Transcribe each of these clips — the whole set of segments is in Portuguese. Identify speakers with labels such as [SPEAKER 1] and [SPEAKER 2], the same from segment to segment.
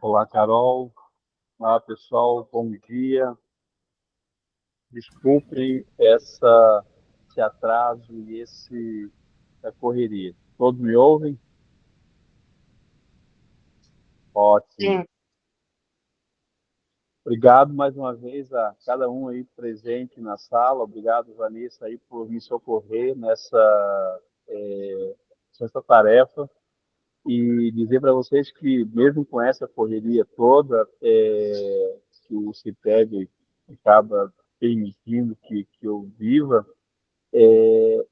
[SPEAKER 1] Olá, Carol. Olá, pessoal. Bom dia. Desculpem esse atraso e essa correria. Todos me ouvem? Ótimo.
[SPEAKER 2] Sim,
[SPEAKER 1] Obrigado mais uma vez a cada um aí presente na sala. Obrigado, Vanessa, aí por me socorrer nessa tarefa. E dizer para vocês que, mesmo com essa correria toda, que o CITEB acaba permitindo que eu viva,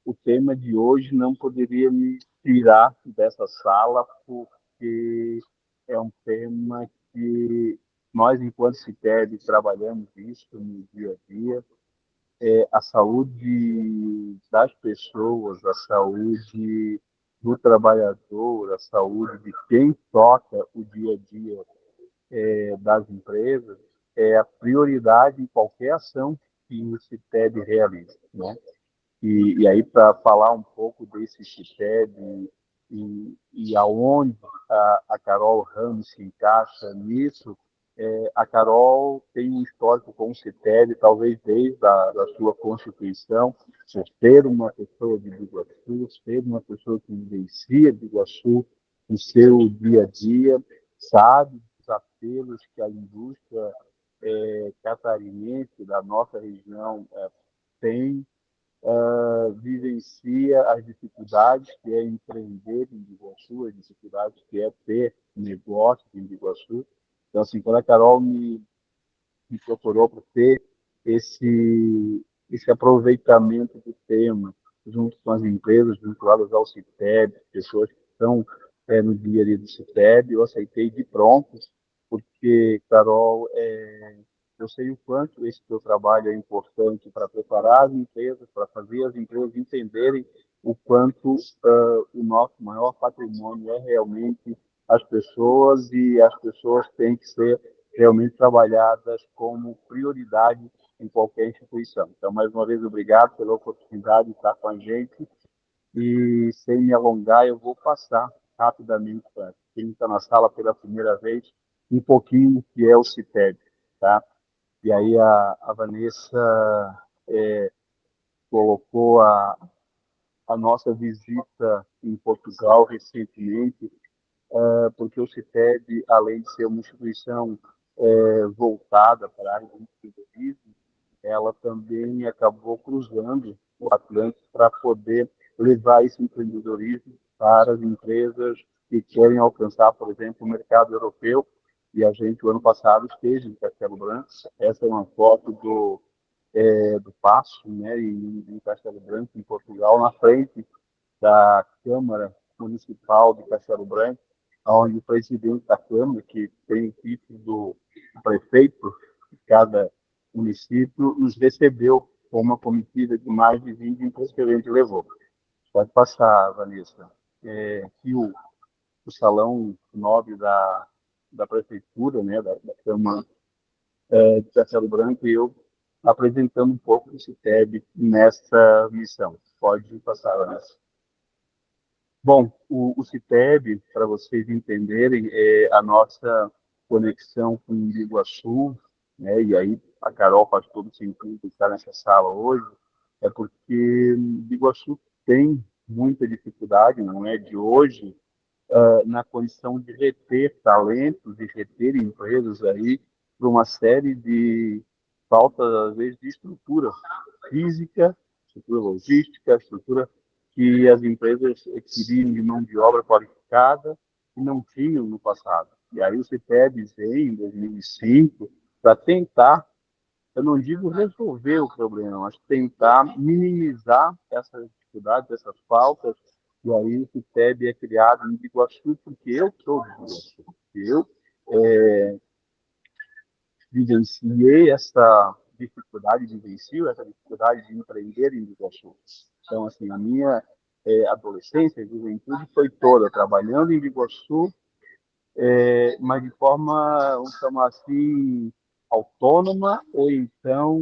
[SPEAKER 1] o tema de hoje não poderia me tirar dessa sala, porque é um tema que nós, enquanto CITEB, trabalhamos isso no dia a dia. A saúde das pessoas, a saúde do trabalhador, a saúde de quem toca o dia a dia das empresas, é a prioridade em qualquer ação que o CITEB realiza, né? E aí, para falar um pouco desse CITEB e aonde a Carol Ramos se encaixa nisso, a Carol tem um histórico com o CITEB, talvez desde da sua constituição, por ser uma pessoa de Biguaçu, ser uma pessoa que vivencia Biguaçu no seu dia a dia, sabe os apelos que a indústria catarinense da nossa região tem, vivencia as dificuldades que é empreender em Biguaçu, as dificuldades que é ter negócio em Biguaçu. Então, assim, quando a Carol me procurou para ter esse aproveitamento do tema, junto com as empresas vinculadas ao CITEB, pessoas que estão no dia a dia do CITEB, eu aceitei de pronto, porque, Carol, eu sei o quanto esse teu trabalho é importante para preparar as empresas, para fazer as empresas entenderem o quanto o nosso maior patrimônio é realmente as pessoas, e as pessoas têm que ser realmente trabalhadas como prioridade em qualquer instituição. Então, mais uma vez, obrigado pela oportunidade de estar com a gente, e, sem me alongar, eu vou passar rapidamente para quem está na sala pela primeira vez um pouquinho do que é o CITEB, tá? E aí a Vanessa colocou a nossa visita em Portugal recentemente, porque o CITEB, além de ser uma instituição voltada para a área do empreendedorismo, ela também acabou cruzando o Atlântico para poder levar esse empreendedorismo para as empresas que querem alcançar, por exemplo, o mercado europeu. E a gente, o ano passado, esteve em Castelo Branco. Essa é uma foto do Paço, né, em Castelo Branco, em Portugal, na frente da Câmara Municipal de Castelo Branco, onde o presidente da Câmara, que tem o título do prefeito de cada município, nos recebeu com uma comitiva de mais de 20 empresas que a gente levou. Pode passar, Vanessa. Aqui o salão nobre da prefeitura, né, da Câmara de Castelo Branco, e eu apresentando um pouco do CITEB nessa missão. Pode passar, Vanessa. Bom, o CITEB, para vocês entenderem, é a nossa conexão com o Iguaçu, né? E aí a Carol faz todo sentido estar nessa sala hoje, é porque Iguaçu tem muita dificuldade, não é de hoje, na condição de reter talentos, de reter empresas aí, por uma série de faltas, às vezes, de estrutura física, estrutura logística, estrutura que as empresas queriam de mão de obra qualificada e não tinham no passado. E aí o CITEB veio em 2005 para tentar, eu não digo resolver o problema, mas tentar minimizar essas dificuldades, essas faltas. E aí o CITEB é criado em Biguaçu, porque eu sou de Biguaçu. Eu vivenciei essa dificuldade, vivencio essa dificuldade de empreender em Biguaçu. Então, assim, a minha adolescência e juventude foi toda trabalhando em Biguaçu, mas de forma, vamos chamar assim, autônoma, ou então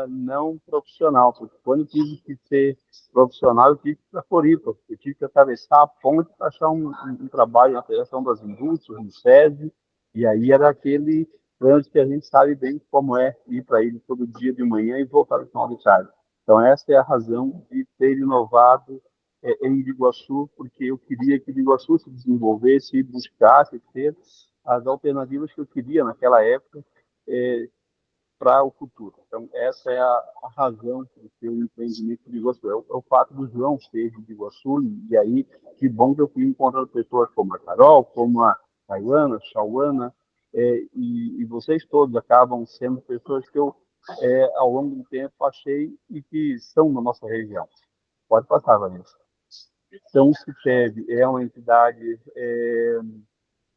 [SPEAKER 1] não profissional, porque quando eu tive que ser profissional, eu tive que ir para Floripa, eu tive que atravessar a ponte para achar um trabalho na Federação das Indústrias, no SESI, E aí era aquele trânsito que a gente sabe bem como é ir para ele todo dia de manhã e voltar no final de tarde. Então, essa é a razão de ter inovado em Biguaçu, porque eu queria que Biguaçu se desenvolvesse e buscasse ter as alternativas que eu queria naquela época, é, para o futuro. Então, essa é a razão do seu empreendimento de Iguaçu. É o fato do João ser de Iguaçu, e aí, que bom que eu fui encontrando pessoas como a Carol, como a Taiwana, a Shauana, e vocês todos acabam sendo pessoas que eu, ao longo do tempo, achei e que são da nossa região. Pode passar, Vanessa. Então, o CITEB é uma entidade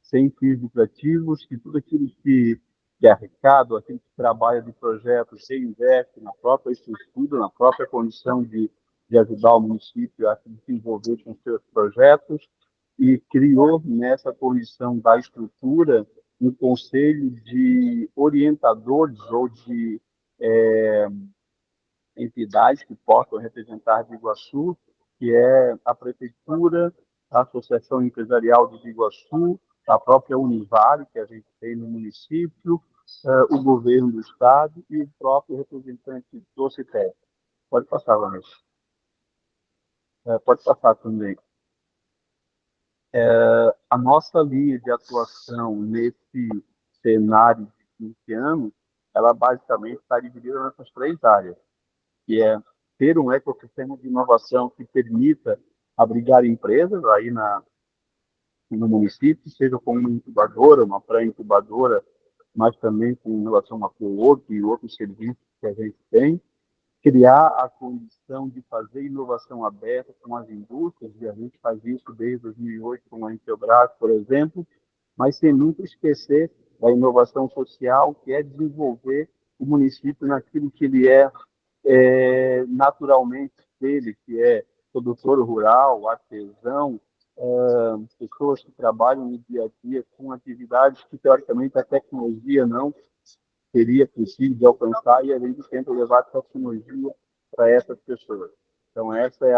[SPEAKER 1] sem fins lucrativos, que tudo aquilo que é arrecado, aquilo que trabalha de projetos, se investe na própria estrutura, na própria condição de ajudar o município a se desenvolver com seus projetos, e criou nessa condição da estrutura um conselho de orientadores ou de entidades que possam representar de Iguaçu, que é a Prefeitura, a Associação Empresarial de Iguaçu, a própria Univale, que a gente tem no município, o governo do estado e o próprio representante do CITES. Pode passar, Vanessa. Pode passar também. A nossa linha de atuação nesse cenário de 15 anos, ela basicamente está dividida nessas três áreas, que é ter um ecossistema de inovação que permita abrigar empresas aí no município, seja como uma incubadora, uma pré-incubadora, mas também com relação a co-work e outros serviços que a gente tem, criar a condição de fazer inovação aberta com as indústrias, e a gente faz isso desde 2008 com a Intelbras, por exemplo, mas sem nunca esquecer da inovação social, que é desenvolver o município naquilo que ele naturalmente dele, que é produtor rural, artesão, pessoas que trabalham no dia a dia com atividades que, teoricamente, a tecnologia não seria possível de alcançar, e a gente tenta levar a tecnologia para essas pessoas. Então, essa é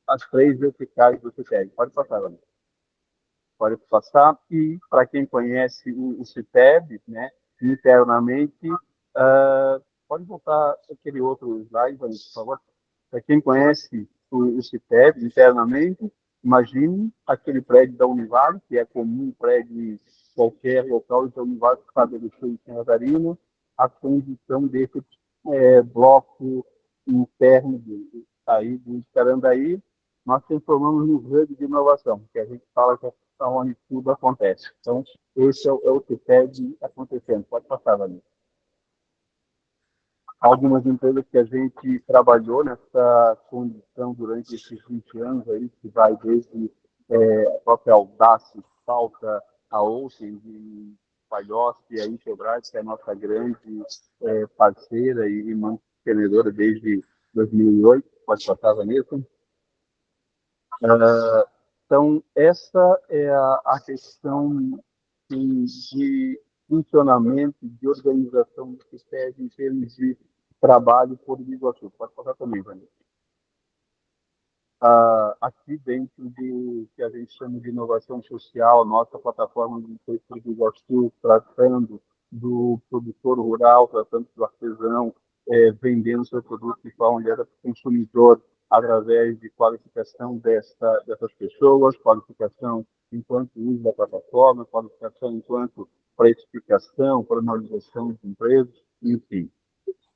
[SPEAKER 1] as três verticais do CITEG. Pode passar, Ana. Pode passar. E, para quem conhece o CITEB, né, internamente, pode voltar aquele outro slide, por favor. Para quem conhece o CITEB internamente, imagine aquele prédio da Univale, que é comum um prédio em qualquer local da Univale que estabeleceu em Santa Catarina, a condição desse bloco interno aí do Carandaí, nós transformamos no hub de inovação, que a gente fala que é onde tudo acontece. Então, esse é o CITEB acontecendo. Pode passar, Vanessa. Algumas empresas que a gente trabalhou nessa condição durante esses 20 anos, aí, que vai desde a própria Audácia, Salta, a Olsen, de Palhoça e a Intelbras, que é a nossa grande parceira e mantenedora desde 2008. Pode passar, Vanessa. Então, essa é a questão de funcionamento, de organização do CITES em termos de trabalho por Iguaçu. Pode falar também, Vanessa. Aqui dentro do que a gente chama de inovação social, nossa plataforma de Prefeitura de Iguaçu, tratando do produtor rural, tratando do artesão, vendendo seu produto de forma direta para o consumidor, através de qualificação dessas pessoas, qualificação enquanto uso da plataforma, qualificação enquanto precificação, formalização de empresas, enfim.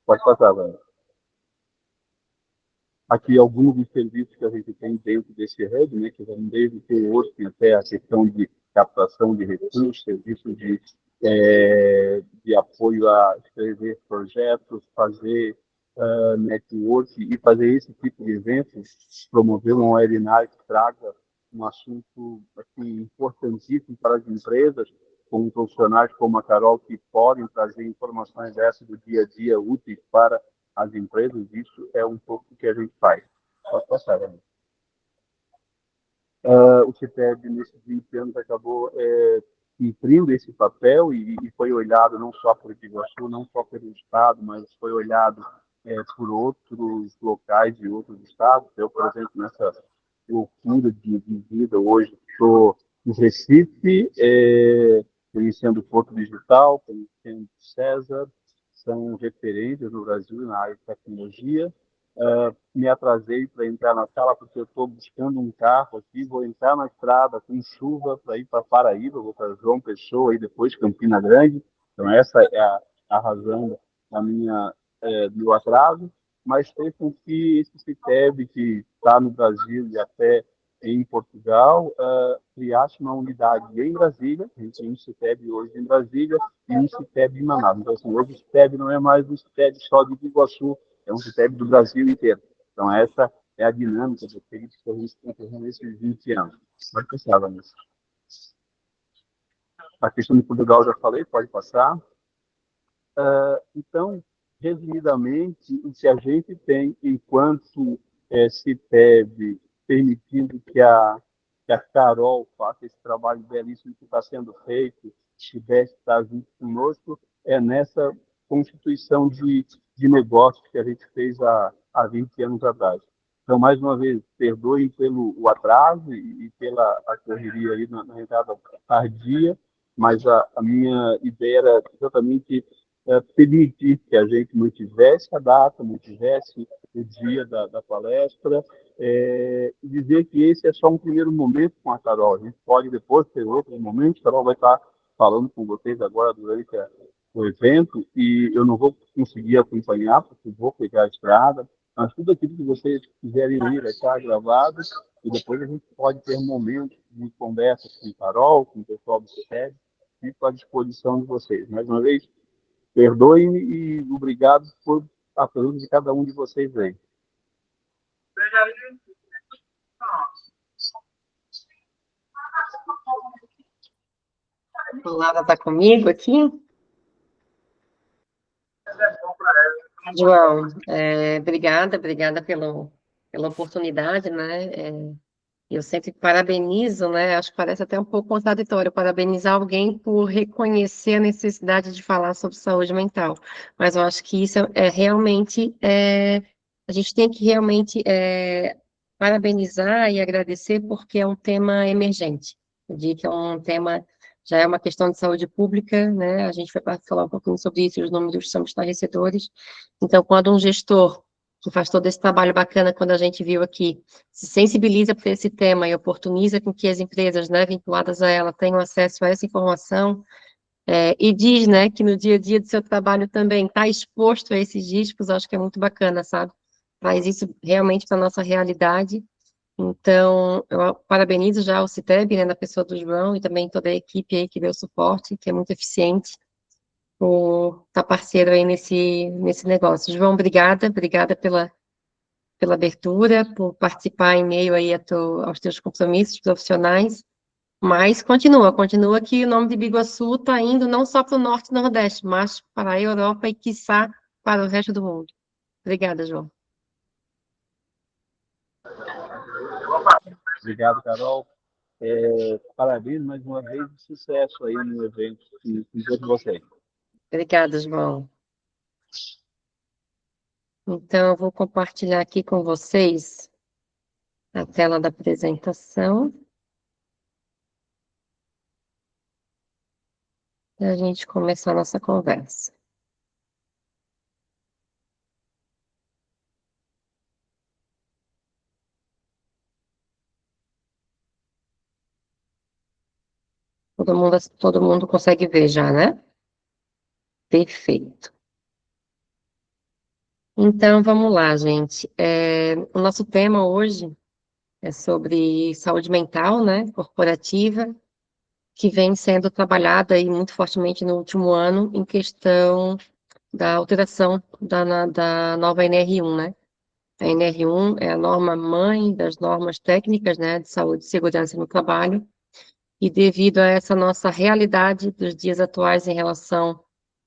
[SPEAKER 1] Pode passar, Vânia. Aqui alguns dos serviços que a gente tem dentro desse hub, né, que vão desde o hosting até a questão de captação de recursos, serviço de apoio a escrever projetos, fazer network e fazer esse tipo de eventos, promover um webinar que traga um assunto assim, importantíssimo para as empresas, com profissionais como a Carol, que podem trazer informações dessas do dia a dia úteis para as empresas. Isso é um pouco o que a gente faz. Pode passar, né? O CITEB, nesses 20 anos, acabou cumprindo esse papel e foi olhado não só por Iguaçu, não só pelo Estado, mas foi olhado por outros locais de outros estados. Eu, por exemplo, nessa loucura de vida hoje, estou no Recife, conhecendo o Porto Digital, conhecendo o César, são referências no Brasil na área de tecnologia. Me atrasei para entrar na sala porque eu estou buscando um carro aqui, vou entrar na estrada com chuva para ir para Paraíba, vou para João Pessoa e depois Campina Grande. Então essa é a razão da do meu atraso, mas fez com que esse CITEB, que está no Brasil e até em Portugal, criasse uma unidade em Brasília. A gente tem um CITEB hoje em Brasília e um CITEB em Manaus. Então, assim, hoje o CITEB não é mais um CITEB só de Iguaçu, é um CITEB do Brasil inteiro. Então, essa é a dinâmica do que a gente está fazendo nesses 20 anos. Pode pensar, Vanessa. A questão de Portugal já falei, pode passar. Então, resumidamente, o que a gente tem enquanto CITEB, permitindo que a Carol faça esse trabalho belíssimo que está sendo feito, estivesse estar junto conosco, é nessa constituição de negócios que a gente fez há 20 anos atrás. Então, mais uma vez, perdoem pelo o atraso e pela a correria aí na entrada tardia, mas a minha ideia era exatamente permitir que a gente mantivesse a data, mantivesse o dia da palestra, dizer que esse é só um primeiro momento com a Carol. A gente pode depois ter outros momentos. A Carol vai estar falando com vocês agora durante o evento e eu não vou conseguir acompanhar porque vou pegar a estrada, mas tudo aquilo que vocês quiserem ir vai estar gravado e depois a gente pode ter momentos de conversa com a Carol, com o pessoal do CETEB, fico à disposição de vocês. Mais uma vez, perdoe-me e obrigado por a pergunta de cada um de vocês aí.
[SPEAKER 2] A Laura está comigo aqui. João, obrigada pela oportunidade, né? Eu sempre parabenizo, né? Acho que parece até um pouco contraditório parabenizar alguém por reconhecer a necessidade de falar sobre saúde mental, mas eu acho que isso realmente a gente tem que realmente parabenizar e agradecer porque é um tema emergente. Eu digo que é um tema, já é uma questão de saúde pública, né? A gente vai falar um pouquinho sobre isso, os números são estarrecedores. Então, quando um gestor que faz todo esse trabalho bacana, quando a gente viu aqui, se sensibiliza para esse tema e oportuniza com que as empresas, né, vinculadas a ela tenham acesso a essa informação, e diz, né, que no dia a dia do seu trabalho também está exposto a esses riscos, acho que é muito bacana, sabe? Traz isso realmente para a nossa realidade. Então, eu parabenizo já o CITEB, né, na pessoa do João e também toda a equipe aí que deu suporte, que é muito eficiente, por estar parceiro aí nesse negócio. João, obrigada pela abertura, por participar em meio aí aos teus compromissos profissionais, mas continua que o nome de Biguaçu está indo não só para o Norte e Nordeste, mas para a Europa e, quiçá, para o resto do mundo. Obrigada, João.
[SPEAKER 1] Obrigado, Carol. Parabéns mais uma vez e sucesso aí no evento com todos vocês.
[SPEAKER 2] Obrigada, João. Então, eu vou compartilhar aqui com vocês a tela da apresentação, para a gente começar a nossa conversa. Todo mundo consegue ver já, né? Perfeito. Então, vamos lá, gente. O nosso tema hoje é sobre saúde mental, né, corporativa, que vem sendo trabalhada aí muito fortemente no último ano em questão da alteração da nova NR1, né? A NR1 é a norma mãe das normas técnicas, né, de saúde e segurança no trabalho, e devido a essa nossa realidade dos dias atuais em relação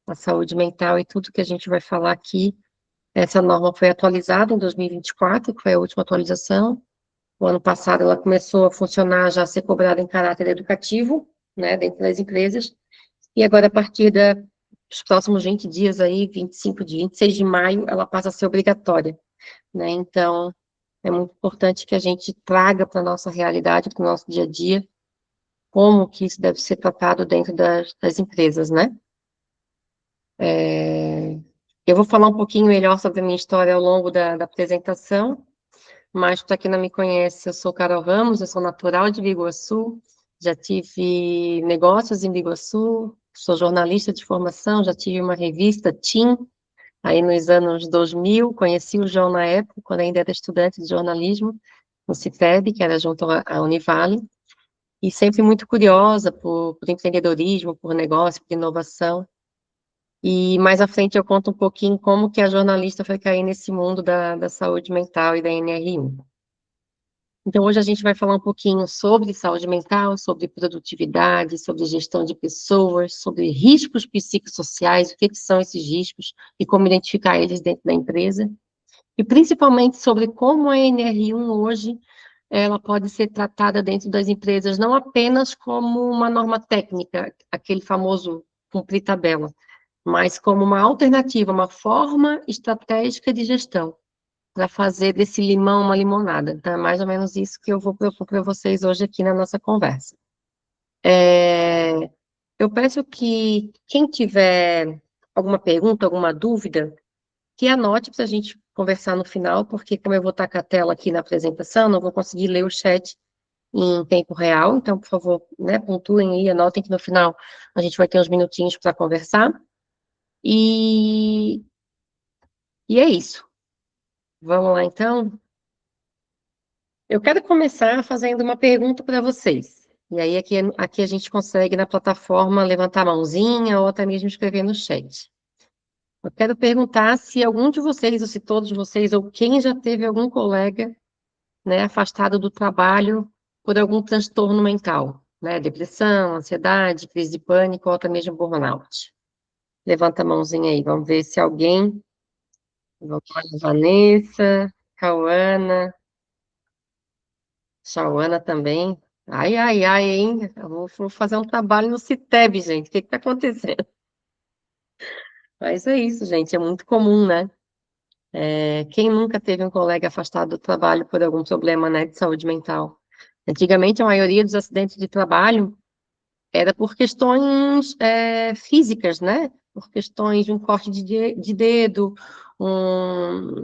[SPEAKER 2] à saúde mental e tudo que a gente vai falar aqui, essa norma foi atualizada em 2024, que foi a última atualização. O ano passado ela começou a funcionar, já a ser cobrada em caráter educativo, né, dentro das empresas, e agora, a partir dos próximos 20 dias aí, 26 de maio, ela passa a ser obrigatória, né, então, é muito importante que a gente traga para a nossa realidade, para o nosso dia a dia, como que isso deve ser tratado dentro das empresas, né? Eu vou falar um pouquinho melhor sobre a minha história ao longo da apresentação, mas para quem não me conhece, eu sou Carol Ramos, eu sou natural de Biguaçu, já tive negócios em Biguaçu, sou jornalista de formação, já tive uma revista, Tim, aí nos anos 2000, conheci o João na época, quando ainda era estudante de jornalismo, no CITEB, que era junto à Univale, e sempre muito curiosa por empreendedorismo, por negócio, por inovação. E mais à frente eu conto um pouquinho como que a jornalista foi cair nesse mundo da saúde mental e da NR1. Então, hoje a gente vai falar um pouquinho sobre saúde mental, sobre produtividade, sobre gestão de pessoas, sobre riscos psicossociais, o que são esses riscos e como identificar eles dentro da empresa, e principalmente sobre como a NR1 hoje ela pode ser tratada dentro das empresas não apenas como uma norma técnica, aquele famoso cumprir tabela, mas como uma alternativa, uma forma estratégica de gestão para fazer desse limão uma limonada. Então, é mais ou menos isso que eu vou propor para vocês hoje aqui na nossa conversa. Eu peço que quem tiver alguma pergunta, alguma dúvida, que anote para a gente conversar no final, porque como eu vou estar com a tela aqui na apresentação, não vou conseguir ler o chat em tempo real, então, por favor, né, pontuem aí, anotem que no final a gente vai ter uns minutinhos para conversar. E, e é isso. Vamos lá, então? Eu quero começar fazendo uma pergunta para vocês. E aí, aqui a gente consegue, na plataforma, levantar a mãozinha ou até mesmo escrever no chat. Eu quero perguntar se algum de vocês, ou se todos vocês, ou quem já teve algum colega, né, afastado do trabalho por algum transtorno mental, né, depressão, ansiedade, crise de pânico ou até mesmo burnout. Levanta a mãozinha aí, vamos ver se alguém... Vamos lá, Vanessa, Cauana, Chauana também. Ai, ai, ai, hein? Eu vou fazer um trabalho no CITEB, gente. O que está acontecendo? Mas é isso, gente. É muito comum, né? Quem nunca teve um colega afastado do trabalho por algum problema, né, de saúde mental? Antigamente, a maioria dos acidentes de trabalho era por questões físicas, né? Por questões de um corte de dedo,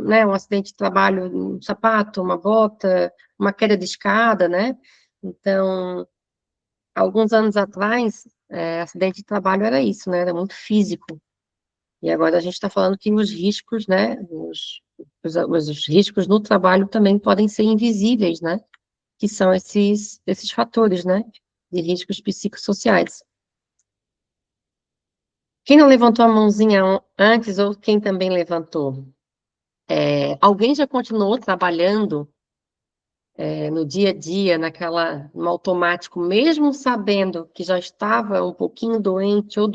[SPEAKER 2] né, um acidente de trabalho, um sapato, uma bota, uma queda de escada, né? Então, alguns anos atrás, acidente de trabalho era isso, né? Era muito físico. E agora a gente está falando que os riscos, né? Os riscos no trabalho também podem ser invisíveis, né? Que são esses fatores, né? De riscos psicossociais. Quem não levantou a mãozinha antes ou quem também levantou? Alguém já continuou trabalhando no dia a dia, no automático, mesmo sabendo que já estava um pouquinho doente, ou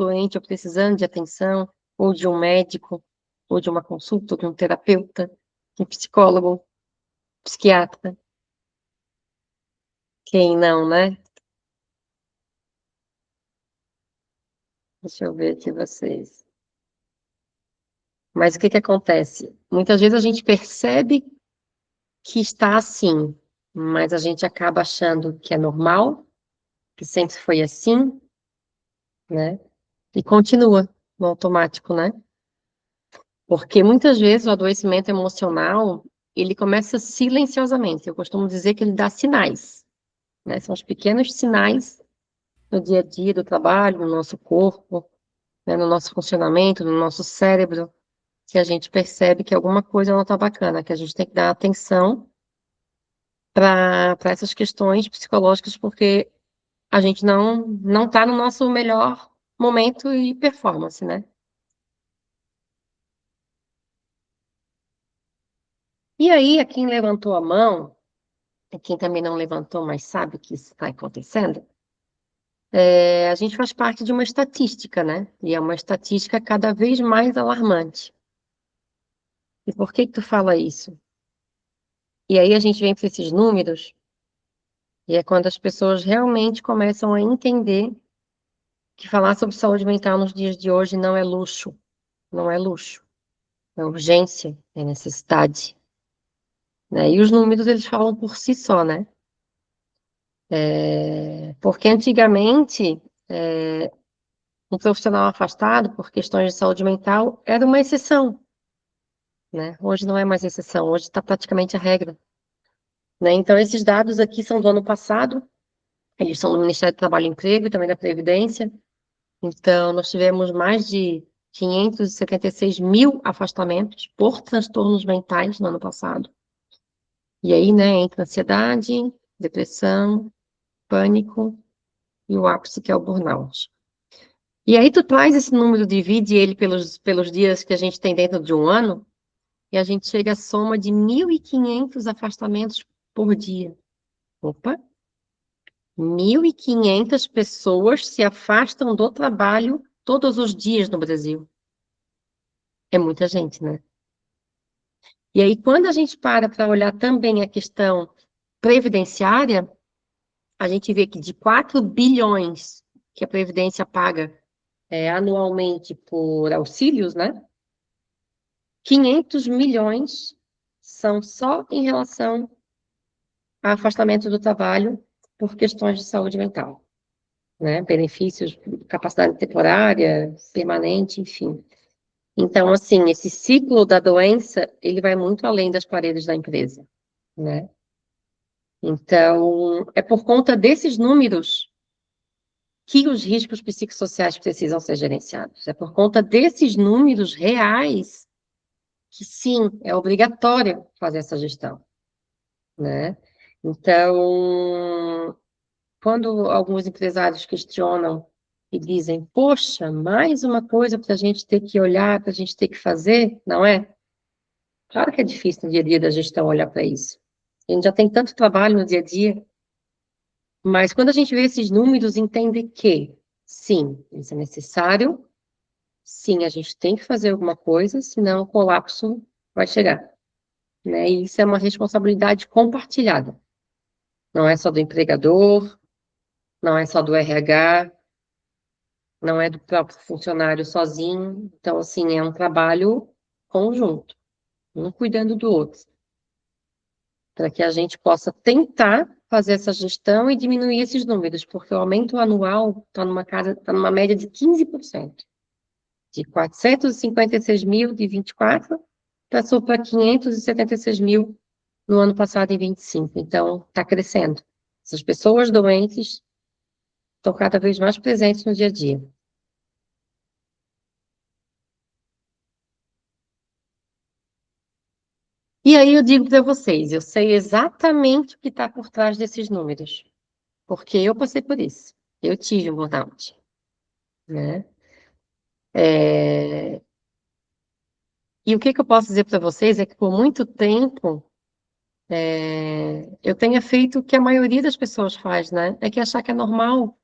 [SPEAKER 2] precisando de atenção, ou de um médico, ou de uma consulta, ou de um terapeuta, um psicólogo, psiquiatra? Quem não, né? Deixa eu ver aqui vocês. Mas o que que acontece? Muitas vezes a gente percebe que está assim, mas a gente acaba achando que é normal, que sempre foi assim, né? E continua no automático, né? Porque muitas vezes o adoecimento emocional, ele começa silenciosamente. Eu costumo dizer que ele dá sinais, né? São os pequenos sinais no dia a dia do trabalho, no nosso corpo, né? No nosso funcionamento, no nosso cérebro, que a gente percebe que alguma coisa não está bacana, que a gente tem que dar atenção para essas questões psicológicas, porque a gente não está no nosso melhor momento e performance, né? E aí, a quem levantou a mão, e quem também não levantou, mas sabe que isso está acontecendo, a gente faz parte de uma estatística, né? E é uma estatística cada vez mais alarmante. E por que que tu fala isso? E aí a gente vem para esses números, e é quando as pessoas realmente começam a entender que falar sobre saúde mental nos dias de hoje não é luxo, não é luxo, é urgência, é necessidade, né? E os números, eles falam por si só, né? Porque antigamente, um profissional afastado por questões de saúde mental era uma exceção, né? Hoje não é mais exceção, hoje está praticamente a regra, né? Então, esses dados aqui são do ano passado, eles são do Ministério do Trabalho e Emprego e também da Previdência. Então, nós tivemos mais de 576 mil afastamentos por transtornos mentais no ano passado. E aí, né, entra ansiedade, depressão, pânico e o ápice, que é o burnout. E aí, tu traz esse número, divide ele pelos dias que a gente tem dentro de um ano, e a gente chega à soma de 1.500 afastamentos por dia. Opa! 1.500 pessoas se afastam do trabalho todos os dias no Brasil. É muita gente, né? E aí, quando a gente para olhar também a questão previdenciária, a gente vê que de 4 bilhões que a Previdência paga anualmente por auxílios, né? 500 milhões são só em relação ao afastamento do trabalho por questões de saúde mental, né? Benefícios, capacidade temporária, permanente, enfim. Então, assim, esse ciclo da doença, ele vai muito além das paredes da empresa, né? Então, é por conta desses números que os riscos psicossociais precisam ser gerenciados. É por conta desses números reais que, sim, é obrigatório fazer essa gestão, né? Então, quando alguns empresários questionam e dizem, poxa, mais uma coisa para a gente ter que olhar, para a gente ter que fazer, não é? Claro que é difícil no dia a dia da gestão olhar para isso. A gente já tem tanto trabalho no dia a dia, mas quando a gente vê esses números, entende que, sim, isso é necessário, sim, a gente tem que fazer alguma coisa, senão o colapso vai chegar, né? E isso é uma responsabilidade compartilhada. Não é só do empregador, não é só do RH, não é do próprio funcionário sozinho. Então, assim, é um trabalho conjunto, um cuidando do outro, para que a gente possa tentar fazer essa gestão e diminuir esses números, porque o aumento anual está numa média de 15%. De 456 mil de 24, passou para 576 mil no ano passado, em 25. Então, está crescendo. Essas pessoas doentes estão cada vez mais presentes no dia a dia. E aí eu digo para vocês, eu sei exatamente o que está por trás desses números, porque eu passei por isso. Eu tive um burnout, né? É, E o que eu posso dizer para vocês é que por muito tempo eu tenha feito o que a maioria das pessoas faz, né? É que achar que é normal.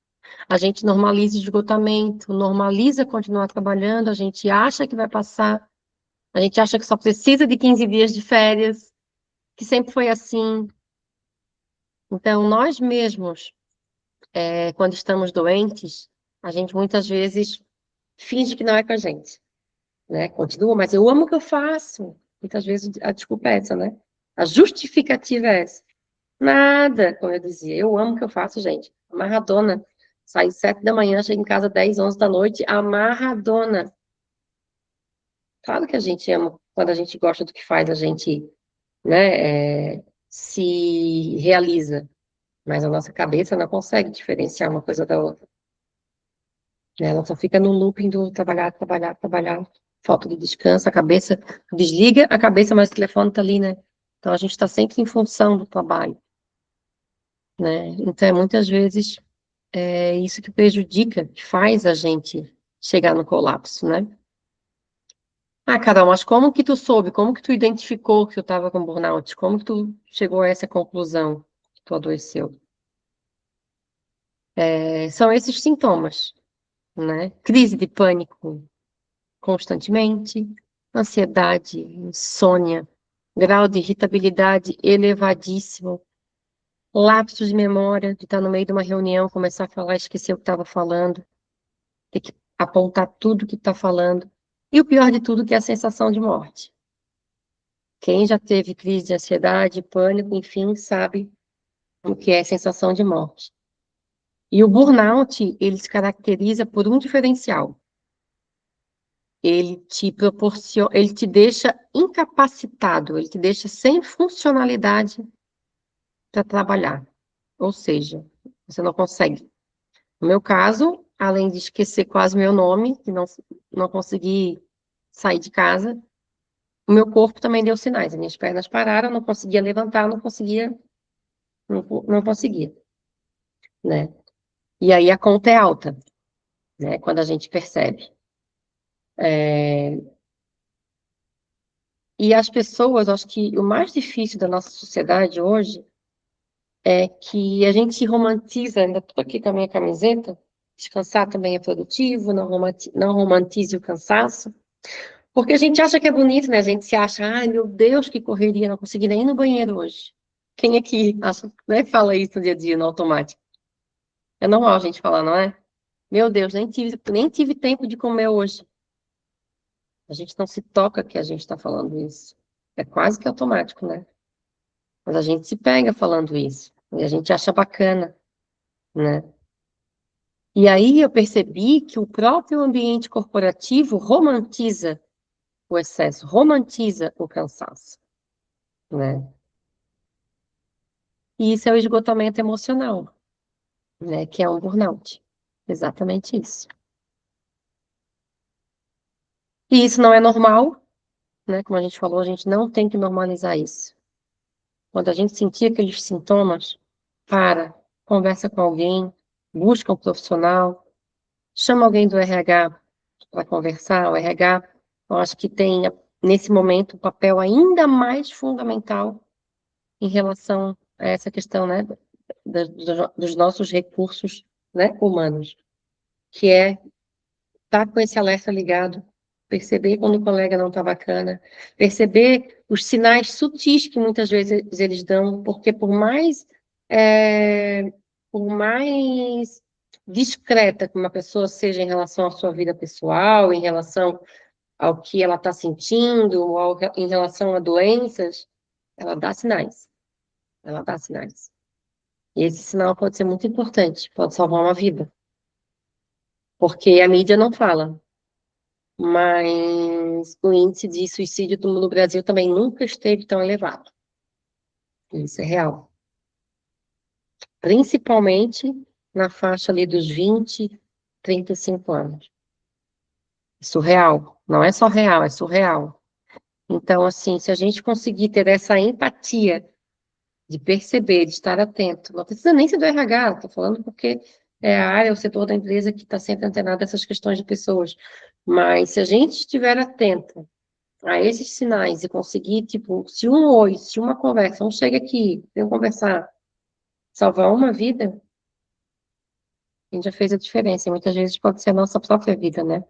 [SPEAKER 2] A gente normaliza o esgotamento, normaliza continuar trabalhando, a gente acha que vai passar, a gente acha que só precisa de 15 dias de férias, que sempre foi assim. Então, nós mesmos, quando estamos doentes, a gente muitas vezes finge que não é com a gente, né? Continua, mas eu amo o que eu faço. Muitas vezes a desculpa é essa, né? A justificativa é essa. Nada, como eu dizia, eu amo o que eu faço, gente. Amarradona. Saio 7 da manhã, chego em casa 10, 11 da noite, amarradona. Claro que a gente ama, quando a gente gosta do que faz, a gente, né, se realiza. Mas a nossa cabeça não consegue diferenciar uma coisa da outra, né? Ela só fica no looping do trabalhar, trabalhar, trabalhar. Falta de descanso, a cabeça desliga a cabeça, mas o telefone tá ali, né? Então a gente está sempre em função do trabalho, né? Então, muitas vezes, é isso que prejudica, que faz a gente chegar no colapso, né? Ah, Carol, mas como que tu soube? Como que tu identificou que tu estava com burnout? Como que tu chegou a essa conclusão que tu adoeceu? São esses sintomas, né? Crise de pânico constantemente, ansiedade, insônia, grau de irritabilidade elevadíssimo, lapsos de memória, de estar no meio de uma reunião, começar a falar, esquecer o que estava falando, ter que apontar tudo que está falando. E o pior de tudo, que é a sensação de morte. Quem já teve crise de ansiedade, pânico, enfim, sabe o que é a sensação de morte. E o burnout, ele se caracteriza por um diferencial. Ele te proporciona, ele te deixa incapacitado, ele te deixa sem funcionalidade para trabalhar. Ou seja, você não consegue. No meu caso, além de esquecer quase meu nome, que não consegui sair de casa, o meu corpo também deu sinais. As minhas pernas pararam, eu não conseguia levantar, não conseguia, né? E aí a conta é alta, né? Quando a gente percebe. E as pessoas, acho que o mais difícil da nossa sociedade hoje é que a gente romantiza, ainda estou aqui com a minha camiseta, descansar também é produtivo, não romantize o cansaço, porque a gente acha que é bonito, né? A gente se acha, ai meu Deus, que correria, não consegui nem ir no banheiro hoje. Quem aqui acha, né, fala isso no dia a dia, no automático? É normal a gente falar, não é? Meu Deus, nem tive tempo de comer hoje. A gente não se toca que a gente está falando isso. É quase que automático, né? Mas a gente se pega falando isso. E a gente acha bacana, né? E aí eu percebi que o próprio ambiente corporativo romantiza o excesso, romantiza o cansaço, né? E isso é o esgotamento emocional, né? Que é um burnout. Exatamente isso. E isso não é normal, né? Como a gente falou, a gente não tem que normalizar isso. Quando a gente sentir aqueles sintomas, conversa com alguém, busca um profissional, chama alguém do RH para conversar. O RH, eu acho que tem, nesse momento, um papel ainda mais fundamental em relação a essa questão, né, dos nossos recursos, né, humanos, que é estar com esse alerta ligado, perceber quando o colega não está bacana, perceber os sinais sutis que muitas vezes eles dão, porque é, por mais discreta que uma pessoa seja em relação à sua vida pessoal, em relação ao que ela está sentindo, em relação a doenças, ela dá sinais. Ela dá sinais. E esse sinal pode ser muito importante, pode salvar uma vida. Porque a mídia não fala, mas o índice de suicídio no Brasil também nunca esteve tão elevado. Isso é real. Principalmente na faixa ali dos 20, 35 anos. É surreal. Não é só real, é surreal. Então, assim, se a gente conseguir ter essa empatia de perceber, de estar atento, não precisa nem ser do RH, estou falando porque é a área, o setor da empresa que está sempre antenado a essas questões de pessoas. Mas se a gente estiver atento a esses sinais e conseguir, tipo, se um oi, se uma conversa, um chega aqui, vem conversar, salvar uma vida, a gente já fez a diferença. E muitas vezes pode ser a nossa própria vida, né?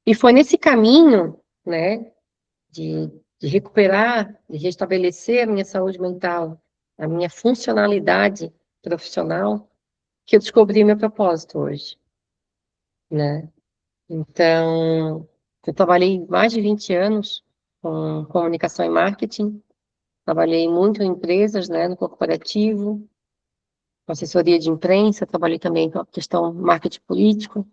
[SPEAKER 2] E foi nesse caminho, né, de recuperar, de restabelecer a minha saúde mental, a minha funcionalidade profissional, que eu descobri meu propósito hoje, né? Então, eu trabalhei mais de 20 anos com comunicação e marketing, trabalhei muito em empresas, né, no corporativo, com assessoria de imprensa, trabalhei também com a questão marketing político.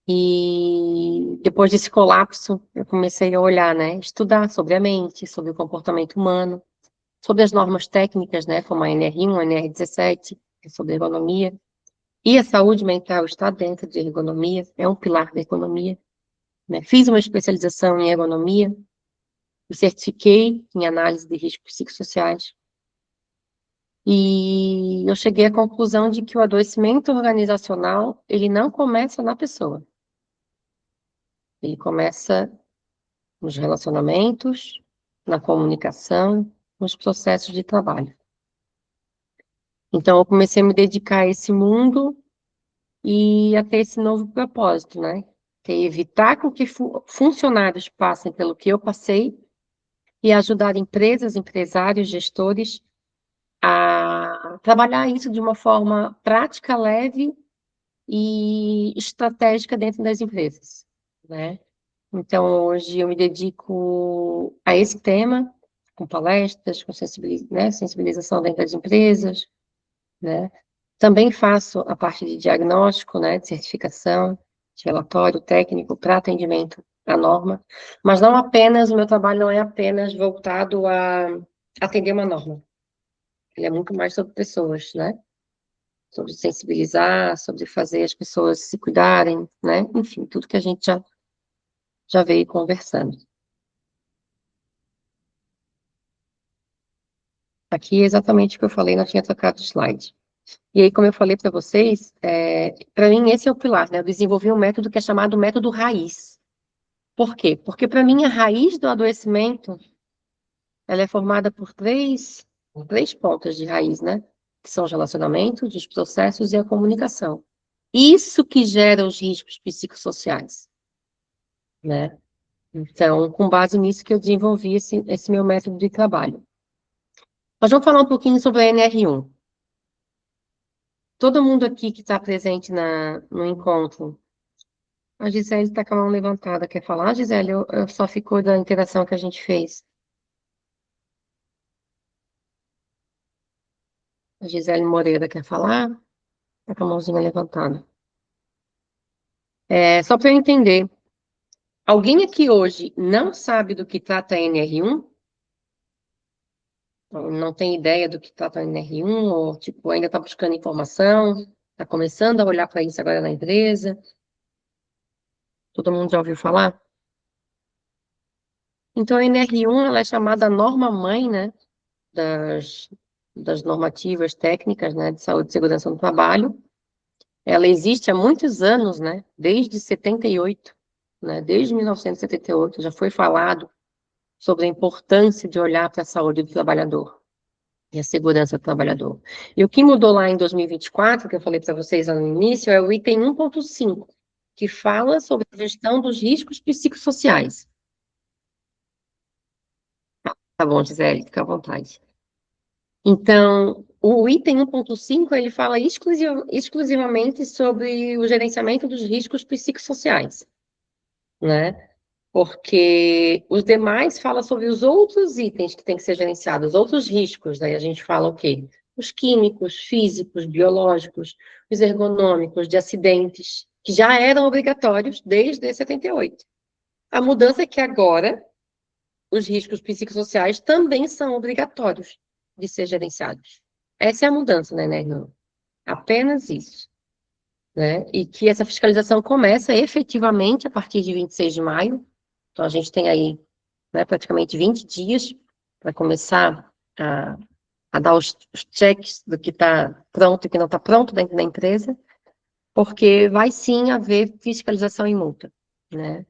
[SPEAKER 2] E depois desse colapso, eu comecei a olhar, né, estudar sobre a mente, sobre o comportamento humano, sobre as normas técnicas, né, como a NR1, a NR17, que é sobre ergonomia. E a saúde mental está dentro de ergonomia, é um pilar da ergonomia, né? Fiz uma especialização em ergonomia, me certifiquei em análise de riscos psicossociais. E eu cheguei à conclusão de que o adoecimento organizacional, ele não começa na pessoa. Ele começa nos relacionamentos, na comunicação, nos processos de trabalho. Então, eu comecei a me dedicar a esse mundo e a ter esse novo propósito, né? Que é evitar com que funcionários passem pelo que eu passei e ajudar empresas, empresários, gestores a trabalhar isso de uma forma prática, leve e estratégica dentro das empresas, né? Então, hoje eu me dedico a esse tema, com palestras, com sensibilização dentro das empresas, né? Também faço a parte de diagnóstico, né, de certificação, de relatório técnico para atendimento à norma, mas não apenas, o meu trabalho não é apenas voltado a atender uma norma, ele é muito mais sobre pessoas, né? Sobre sensibilizar, sobre fazer as pessoas se cuidarem, né? Enfim, tudo que a gente já veio conversando. Aqui é exatamente o que eu falei, não tinha trocado o slide. E aí, como eu falei para vocês, para mim esse é o pilar, né? Eu desenvolvi um método que é chamado método raiz. Por quê? Porque para mim a raiz do adoecimento, ela é formada por três pontas de raiz, né? Que são os relacionamentos, os processos e a comunicação. Isso que gera os riscos psicossociais, né? Então, com base nisso que eu desenvolvi esse meu método de trabalho. Nós vamos falar um pouquinho sobre a NR1. Todo mundo aqui que está presente no encontro, a Gisele está com a mão levantada. Quer falar, Gisele? Eu só ficou da interação que a gente fez. A Gisele Moreira quer falar? Está com a mãozinha levantada. Só para eu entender, alguém aqui hoje não sabe do que trata a NR1? Não tem ideia do que trata a NR1? Ou, tipo, ainda está buscando informação? Está começando a olhar para isso agora na empresa? Todo mundo já ouviu falar? Então, a NR1 ela é chamada norma-mãe, né, das, das normativas técnicas, né, de saúde e segurança no trabalho. Ela existe há muitos anos, né, desde 78, né, desde 1978, já foi falado sobre a importância de olhar para a saúde do trabalhador e a segurança do trabalhador. E o que mudou lá em 2024, que eu falei para vocês lá no início, é o item 1.5, que fala sobre a gestão dos riscos psicossociais. Tá bom, Gisele, fica à vontade. Então, o item 1.5, ele fala exclusivamente sobre o gerenciamento dos riscos psicossociais, né? Porque os demais falam sobre os outros itens que têm que ser gerenciados, os outros riscos, daí a gente fala o quê? Os químicos, físicos, biológicos, os ergonômicos, de acidentes, que já eram obrigatórios desde 78. A mudança é que agora os riscos psicossociais também são obrigatórios de ser gerenciados. Essa é a mudança, né, Não, apenas isso, né? E que essa fiscalização começa efetivamente a partir de 26 de maio. Então, a gente tem aí, né, praticamente 20 dias para começar a dar os checks do que está pronto e que não está pronto dentro da empresa, porque vai sim haver fiscalização e multa, né?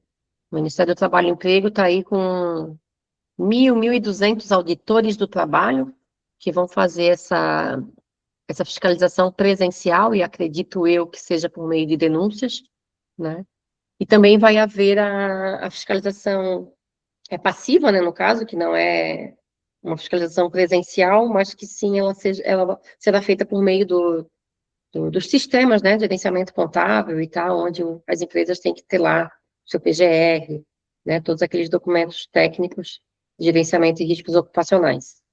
[SPEAKER 2] O Ministério do Trabalho e Emprego está aí com 1.200 auditores do trabalho que vão fazer essa fiscalização presencial, e acredito eu que seja por meio de denúncias, né? E também vai haver a fiscalização passiva, né, no caso, que não é uma fiscalização presencial, mas que sim, ela será feita por meio dos sistemas, né, de gerenciamento contábil e tal, onde as empresas têm que ter lá o seu PGR, né, todos aqueles documentos técnicos de gerenciamento de riscos ocupacionais.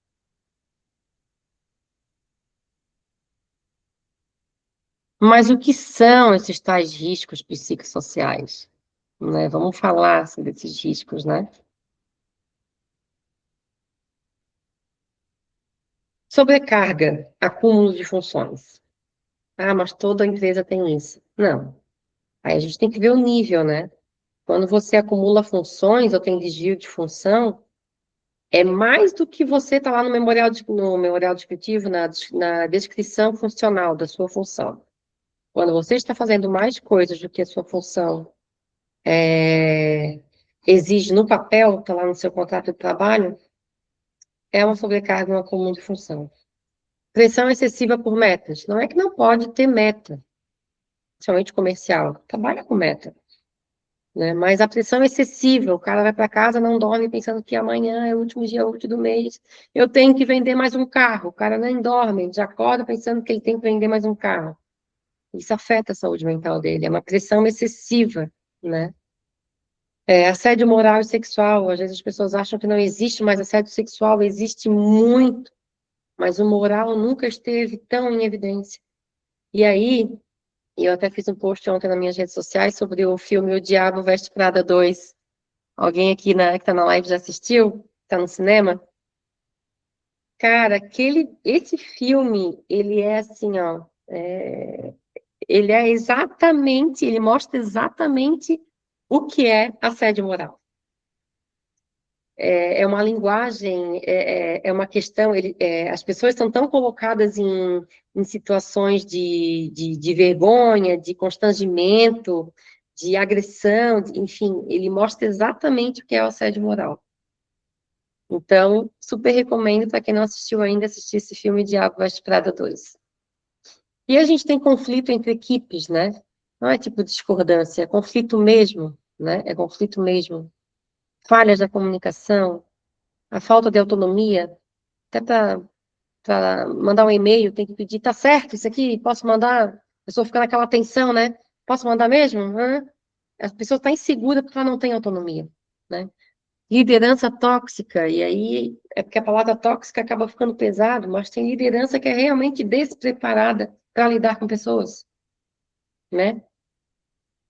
[SPEAKER 2] Mas o que são esses tais riscos psicossociais? Né? Vamos falar sobre esses riscos, né? Sobrecarga, acúmulo de funções. Ah, mas toda empresa tem isso. Não. Aí a gente tem que ver o nível, né? Quando você acumula funções ou tem desvio de função, é mais do que você está lá no memorial descritivo, na descrição funcional da sua função. Quando você está fazendo mais coisas do que a sua função exige no papel, está lá no seu contrato de trabalho, é uma sobrecarga, um acúmulo de função. Pressão excessiva por metas. Não é que não pode ter meta, principalmente comercial. Trabalha com meta. Né? Mas a pressão é excessiva. O cara vai para casa, não dorme, pensando que amanhã é o último dia útil do mês. Eu tenho que vender mais um carro. O cara nem dorme, já acorda pensando que ele tem que vender mais um carro. Isso afeta a saúde mental dele. É uma pressão excessiva, né? Assédio moral e sexual, às vezes as pessoas acham que não existe, mas assédio sexual existe muito, mas o moral nunca esteve tão em evidência. E aí, eu até fiz um post ontem nas minhas redes sociais sobre o filme O Diabo Veste Prada 2. Alguém aqui que está na live já assistiu? Está no cinema? Cara, esse filme, ele é assim, ó, ele é exatamente, ele mostra exatamente o que é assédio moral. É uma linguagem, é uma questão, as pessoas estão tão colocadas em situações de vergonha, de constrangimento, de agressão, enfim, ele mostra exatamente o que é o assédio moral. Então, super recomendo para quem não assistiu ainda, assistir esse filme Diabo Veste Prada 2. E a gente tem conflito entre equipes, né? Não é tipo discordância, é conflito mesmo, né? É conflito mesmo. Falhas da comunicação, a falta de autonomia, até para mandar um e-mail, tem que pedir, tá certo isso aqui? Posso mandar? A pessoa fica naquela tensão, né? Posso mandar mesmo? Hã? A pessoa está insegura porque ela não tem autonomia, né? Liderança tóxica, e aí é porque a palavra tóxica acaba ficando pesado, mas tem liderança que é realmente despreparada para lidar com pessoas, né?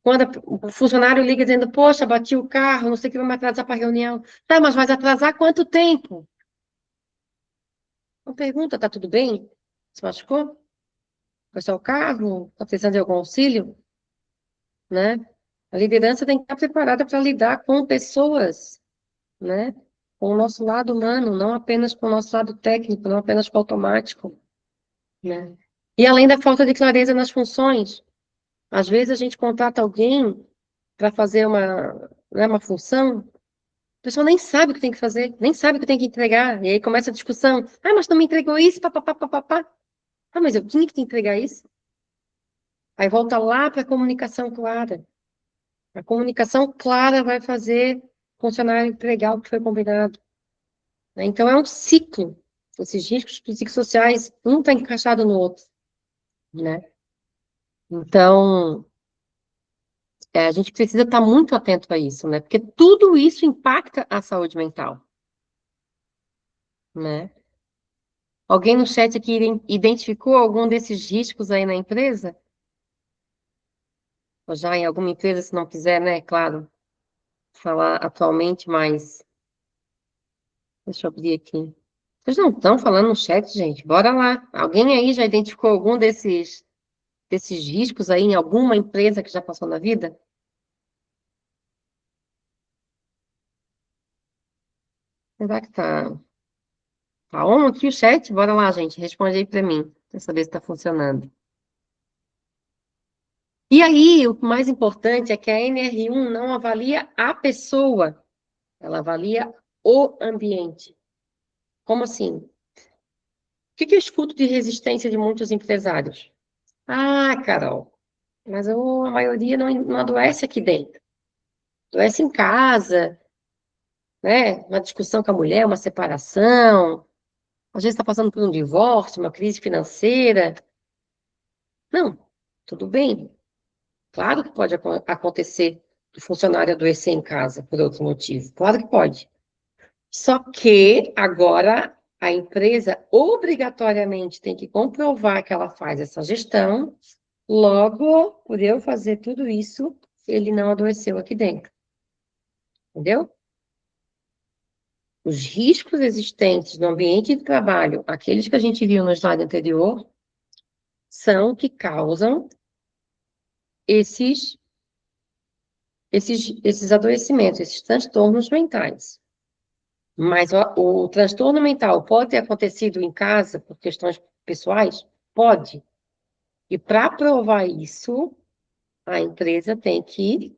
[SPEAKER 2] Quando o funcionário liga dizendo, poxa, bati o carro, não sei o que vai me atrasar para a reunião. Tá, mas vai atrasar quanto tempo? Uma pergunta, tá tudo bem? Se machucou? Foi só o carro? Tá precisando de algum auxílio? Né? A liderança tem que estar preparada para lidar com pessoas, né? Com o nosso lado humano, não apenas com o nosso lado técnico, não apenas com o automático, né? E além da falta de clareza nas funções, às vezes a gente contrata alguém para fazer uma função, a pessoa nem sabe o que tem que fazer, nem sabe o que tem que entregar, e aí começa a discussão, ah, mas tu me entregou isso, papapá, papapá. Ah, mas eu tinha que te entregar isso. Aí volta lá para a comunicação clara. A comunicação clara vai fazer o funcionário entregar o que foi combinado, né? Então, é um ciclo. Esses riscos psicossociais, um está encaixado no outro, né? Então, a gente precisa estar muito atento a isso, né? Porque tudo isso impacta a saúde mental, né? Alguém no chat aqui identificou algum desses riscos aí na empresa? Ou já em alguma empresa, se não quiser, né? Claro, falar atualmente, mas deixa eu abrir aqui. Vocês não estão falando no chat, gente? Bora lá. Alguém aí já identificou algum desses riscos aí em alguma empresa que já passou na vida? Será que tá on aqui o chat? Bora lá, gente. Responde aí para mim, para saber se está funcionando. E aí, o mais importante é que a NR1 não avalia a pessoa, ela avalia o ambiente. Como assim? O que eu escuto de resistência de muitos empresários? Ah, Carol, mas a maioria não adoece aqui dentro. Adoece em casa, né? Uma discussão com a mulher, uma separação, às vezes está passando por um divórcio, uma crise financeira. Não, tudo bem. Claro que pode acontecer do funcionário adoecer em casa por outro motivo. Claro que pode. Só que agora a empresa obrigatoriamente tem que comprovar que ela faz essa gestão. Logo, por eu fazer tudo isso, ele não adoeceu aqui dentro. Entendeu? Os riscos existentes no ambiente de trabalho, aqueles que a gente viu no slide anterior, são que causam esses, esses adoecimentos, esses transtornos mentais. Mas o transtorno mental pode ter acontecido em casa por questões pessoais? Pode. E para provar isso, a empresa tem que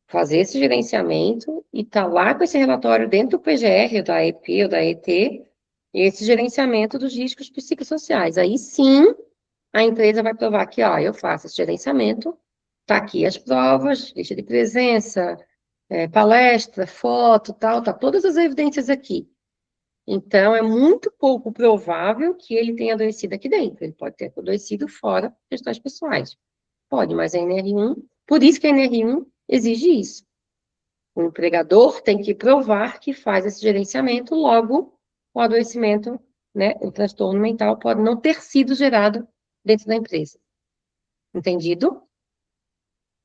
[SPEAKER 2] fazer esse gerenciamento e estar lá com esse relatório dentro do PGR, ou da EP ou da ET, esse gerenciamento dos riscos psicossociais. Aí sim, a empresa vai provar que, ó, eu faço esse gerenciamento, tá aqui as provas, lista de presença, palestra, foto, tal, tá todas as evidências aqui. Então, é muito pouco provável que ele tenha adoecido aqui dentro. Ele pode ter adoecido fora questões pessoais. Pode, mas a NR1, por isso que a NR1 exige isso. O empregador tem que provar que faz esse gerenciamento, logo, o adoecimento, né, o transtorno mental pode não ter sido gerado dentro da empresa. Entendido?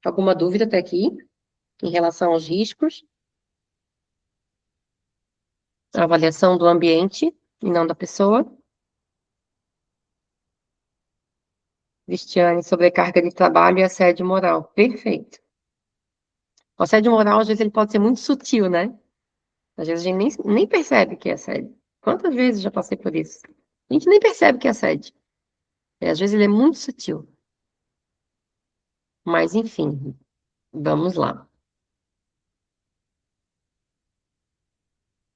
[SPEAKER 2] Alguma dúvida até aqui em relação aos riscos? A avaliação do ambiente e não da pessoa. Cristiane, sobrecarga de trabalho e assédio moral. Perfeito. O assédio moral, às vezes, ele pode ser muito sutil, né? Às vezes a gente nem percebe que é assédio. Quantas vezes já passei por isso? A gente nem percebe que é assédio. Às vezes ele é muito sutil. Mas, enfim, vamos lá.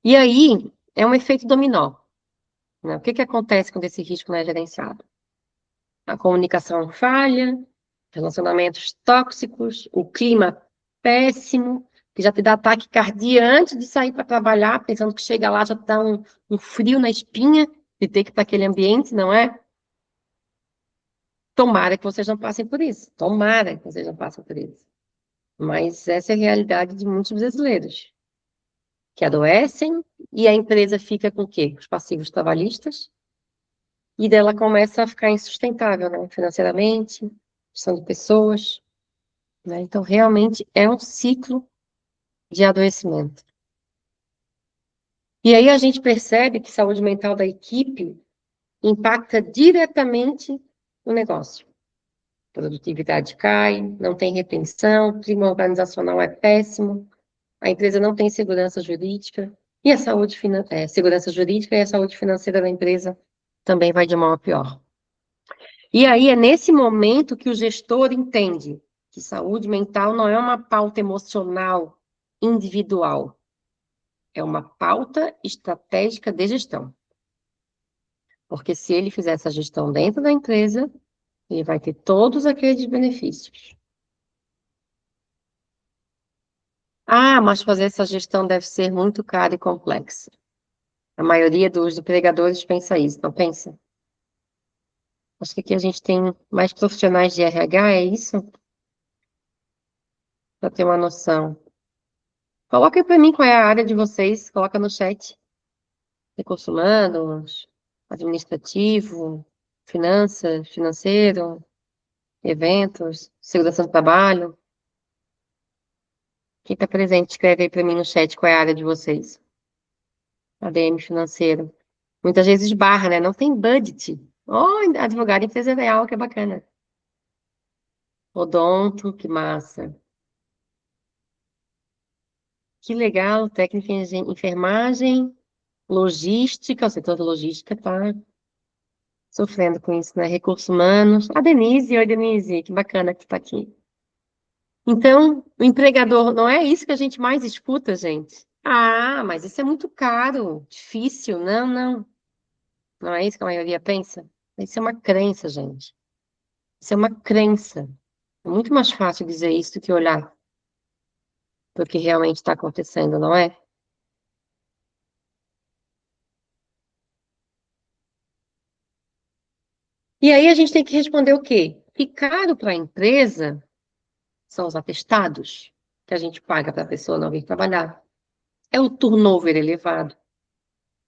[SPEAKER 2] E aí, é um efeito dominó, né? O que acontece quando esse risco não é gerenciado? A comunicação falha, relacionamentos tóxicos, o clima péssimo, que já te dá ataque cardíaco antes de sair para trabalhar, pensando que chega lá já te dá um frio na espinha de ter que ir para aquele ambiente, não é? Tomara que vocês não passem por isso. Tomara que vocês não passem por isso. Mas essa é a realidade de muitos brasileiros, que adoecem e a empresa fica com o quê? Os passivos trabalhistas, e dela começa a ficar insustentável, né? Financeiramente, gestão de pessoas, né? Então, realmente é um ciclo de adoecimento. E aí a gente percebe que saúde mental da equipe impacta diretamente o negócio. Produtividade cai, não tem retenção, o clima organizacional é péssimo, a empresa não tem segurança jurídica, e a segurança jurídica e a saúde financeira da empresa também vai de mal a pior. E aí é nesse momento que o gestor entende que saúde mental não é uma pauta emocional individual, é uma pauta estratégica de gestão. Porque se ele fizer essa gestão dentro da empresa, ele vai ter todos aqueles benefícios. Ah, mas fazer essa gestão deve ser muito cara e complexa. A maioria dos empregadores pensa isso, não pensa? Acho que aqui a gente tem mais profissionais de RH, é isso? Para ter uma noção. Coloca aí para mim qual é a área de vocês, coloca no chat. Recursos humanos, administrativo, finanças, financeiro, eventos, segurança do trabalho. Quem está presente, escreve aí para mim no chat qual é a área de vocês. ADM financeiro. Muitas vezes barra, né? Não tem budget. Oh, advogado empresarial, que bacana. Odonto, que massa. Que legal, técnica em enfermagem, logística, o setor da logística tá sofrendo com isso, né? Recursos humanos. A Denise, oi Denise, que bacana que tu tá aqui. Então, o empregador, não é isso que a gente mais escuta, gente? Ah, mas isso é muito caro, difícil. Não, não. Não é isso que a maioria pensa? Isso é uma crença, gente. Isso é uma crença. É muito mais fácil dizer isso do que olhar para o que realmente está acontecendo, não é? E aí a gente tem que responder o quê? Que caro para a empresa são os atestados que a gente paga para a pessoa não vir trabalhar. É o turnover elevado.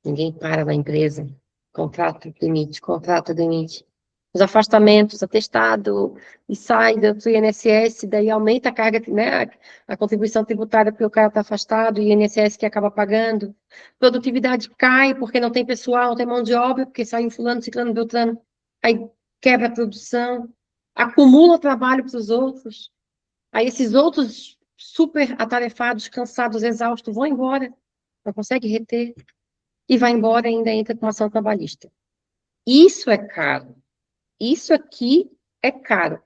[SPEAKER 2] Ninguém para na empresa. Contrato demite, contrato demite. Os afastamentos, atestado, e sai do INSS, daí aumenta a carga, né, a contribuição tributária porque o cara está afastado, e o INSS que acaba pagando. Produtividade cai porque não tem pessoal, não tem mão de obra, porque saiu fulano, ciclano, beltrano. Aí quebra a produção, acumula trabalho para os outros. Aí esses outros super atarefados, cansados, exaustos, vão embora, não consegue reter, e vai embora e ainda entra com ação trabalhista. Isso é caro. Isso aqui é caro.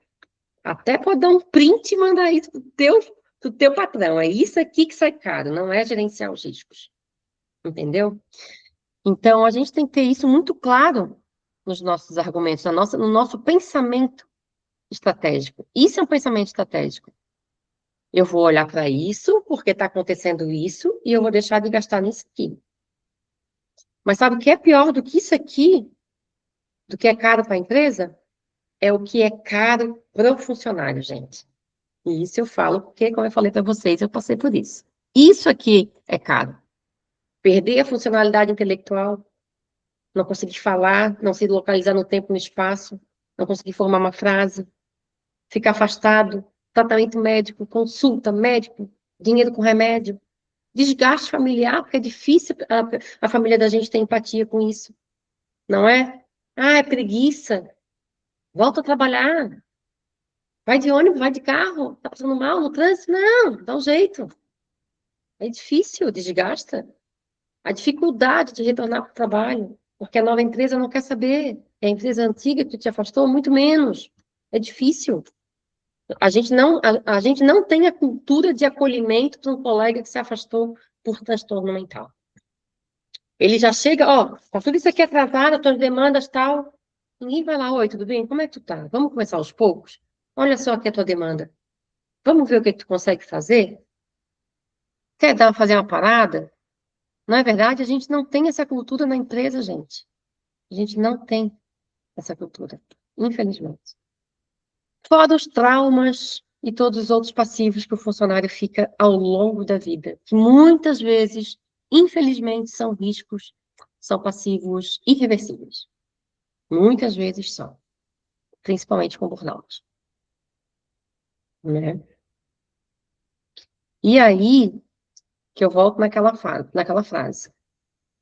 [SPEAKER 2] Até pode dar um print e mandar isso pro teu patrão. É isso aqui que sai caro, não é gerenciar os riscos. Entendeu? Então, a gente tem que ter isso muito claro nos nossos argumentos, no nosso pensamento estratégico. Isso é um pensamento estratégico. Eu vou olhar para isso, porque está acontecendo isso, e eu vou deixar de gastar nisso aqui. Mas sabe o que é pior do que isso aqui, do que é caro para a empresa? É o que é caro para o funcionário, gente. E isso eu falo porque, como eu falei para vocês, eu passei por isso. Isso aqui é caro. Perder a funcionalidade intelectual, não conseguir falar, não se localizar no tempo e no espaço, não conseguir formar uma frase, ficar afastado, tratamento médico, consulta médico, dinheiro com remédio, desgaste familiar, porque é difícil a família da gente ter empatia com isso, não é? Ah, é preguiça. Volta a trabalhar. Vai de ônibus, vai de carro. Tá passando mal no trânsito? Não, dá um jeito. É difícil, desgasta. A dificuldade de retornar para o trabalho, porque a nova empresa não quer saber. É a empresa antiga que te afastou, muito menos. É difícil. A gente não tem a cultura de acolhimento para um colega que se afastou por transtorno mental. Ele já chega, ó, tá tudo isso aqui atrasado, tuas demandas, tal. Ninguém vai lá, oi, tudo bem? Como é que tu tá? Vamos começar aos poucos? Olha só aqui a tua demanda. Vamos ver o que tu consegue fazer? Quer fazer uma parada? Não é verdade? A gente não tem essa cultura na empresa, gente. A gente não tem essa cultura, infelizmente. Fora os traumas e todos os outros passivos que o funcionário fica ao longo da vida, que muitas vezes, infelizmente, são riscos, são passivos irreversíveis. Muitas vezes são, principalmente com burnout, né? E aí que eu volto naquela frase.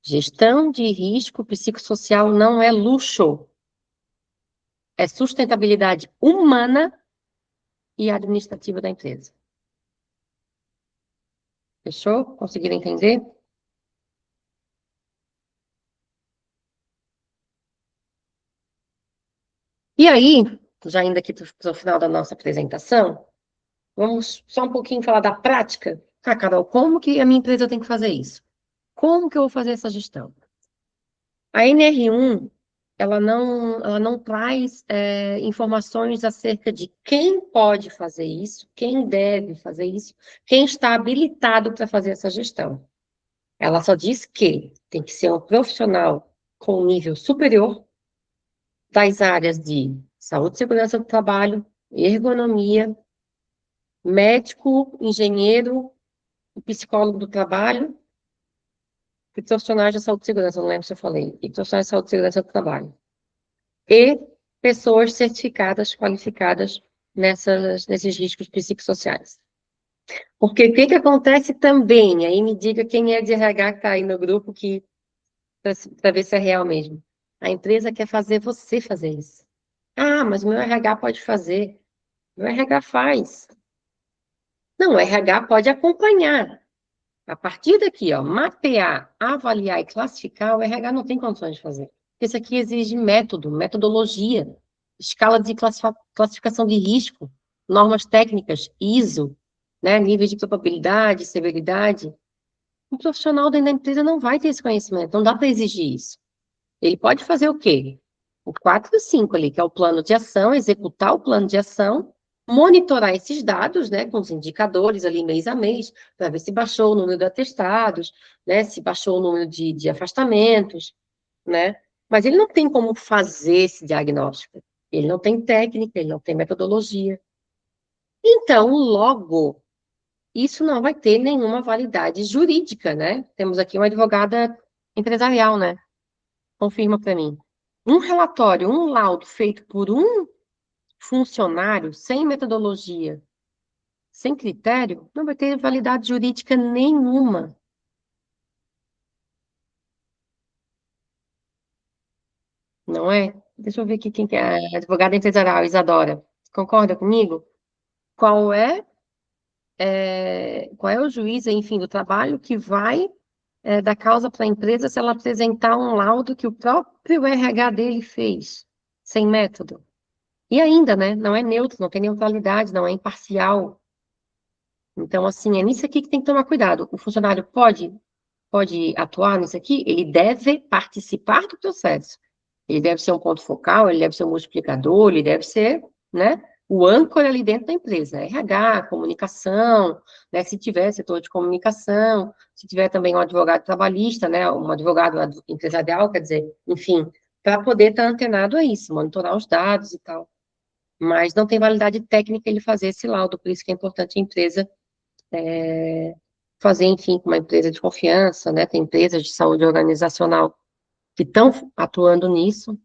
[SPEAKER 2] Gestão de risco psicossocial não é luxo, é sustentabilidade humana e administrativa da empresa. Fechou? Conseguiram entender? E aí, já indo aqui para o final da nossa apresentação, vamos só um pouquinho falar da prática. Ah, Carol, como que a minha empresa tem que fazer isso? Como que eu vou fazer essa gestão? A NR1, ela não traz informações acerca de quem pode fazer isso, quem deve fazer isso, quem está habilitado para fazer essa gestão. Ela só diz que tem que ser um profissional com nível superior das áreas de saúde e segurança do trabalho, ergonomia, médico, engenheiro, psicólogo do trabalho e profissionais de saúde e segurança, não lembro se eu falei, e profissionais de saúde e segurança do trabalho. E pessoas certificadas, qualificadas nesses riscos psicossociais. Porque o que que acontece também, aí me diga quem é de RH que está aí no grupo, para ver se é real mesmo. A empresa quer fazer você fazer isso. Ah, mas o meu RH pode fazer. O RH faz. Não, o RH pode acompanhar. A partir daqui, ó, mapear, avaliar e classificar, o RH não tem condições de fazer. Isso aqui exige método, metodologia, escala de classificação de risco, normas técnicas, ISO, né, níveis de probabilidade, severidade. Um profissional dentro da empresa não vai ter esse conhecimento, não dá para exigir isso. Ele pode fazer o quê? O 4 e 5 ali, que é o plano de ação, executar o plano de ação, monitorar esses dados, né, com os indicadores ali mês a mês, para ver se baixou o número de atestados, né, se baixou o número de afastamentos, né? Mas ele não tem como fazer esse diagnóstico. Ele não tem técnica, ele não tem metodologia. Então, logo, isso não vai ter nenhuma validade jurídica, né? Temos aqui uma advogada empresarial, né? Confirma para mim. Um relatório, um laudo feito por um funcionário, sem metodologia, sem critério, não vai ter validade jurídica nenhuma. Não é? Deixa eu ver aqui quem que é a advogada empresarial, Isadora. Concorda comigo? Qual é, qual é o juiz, enfim, do trabalho que vai dar causa para a empresa se ela apresentar um laudo que o próprio RH dele fez, sem método? E ainda, né? Não é neutro, não tem neutralidade, não é imparcial. Então, assim, é nisso aqui que tem que tomar cuidado. O funcionário pode atuar nisso aqui, ele deve participar do processo. Ele deve ser um ponto focal, ele deve ser um multiplicador, ele deve ser, né, o âncora ali dentro da empresa. RH, comunicação, né, se tiver setor de comunicação, se tiver também um advogado trabalhista, né, um advogado empresarial, quer dizer, enfim, para poder estar antenado a isso, monitorar os dados e tal. Mas não tem validade técnica ele fazer esse laudo, por isso que é importante a empresa fazer, enfim, com uma empresa de confiança, né? Tem empresas de saúde organizacional que estão atuando nisso,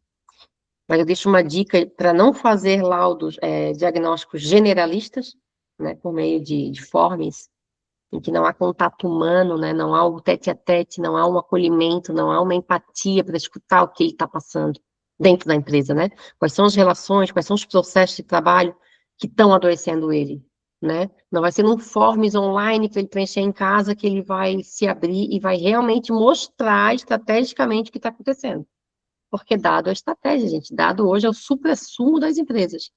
[SPEAKER 2] mas eu deixo uma dica para não fazer laudos, diagnósticos generalistas, né? Por meio de forms, em que não há contato humano, né? Não há o tete a tete, não há um acolhimento, não há uma empatia para escutar o que ele está passando dentro da empresa, né? Quais são as relações, quais são os processos de trabalho que estão adoecendo ele, né? Não vai ser num forms online para ele preencher em casa que ele vai se abrir e vai realmente mostrar estrategicamente o que está acontecendo. Porque dado é estratégia, gente. Dado hoje é o suprassumo das empresas.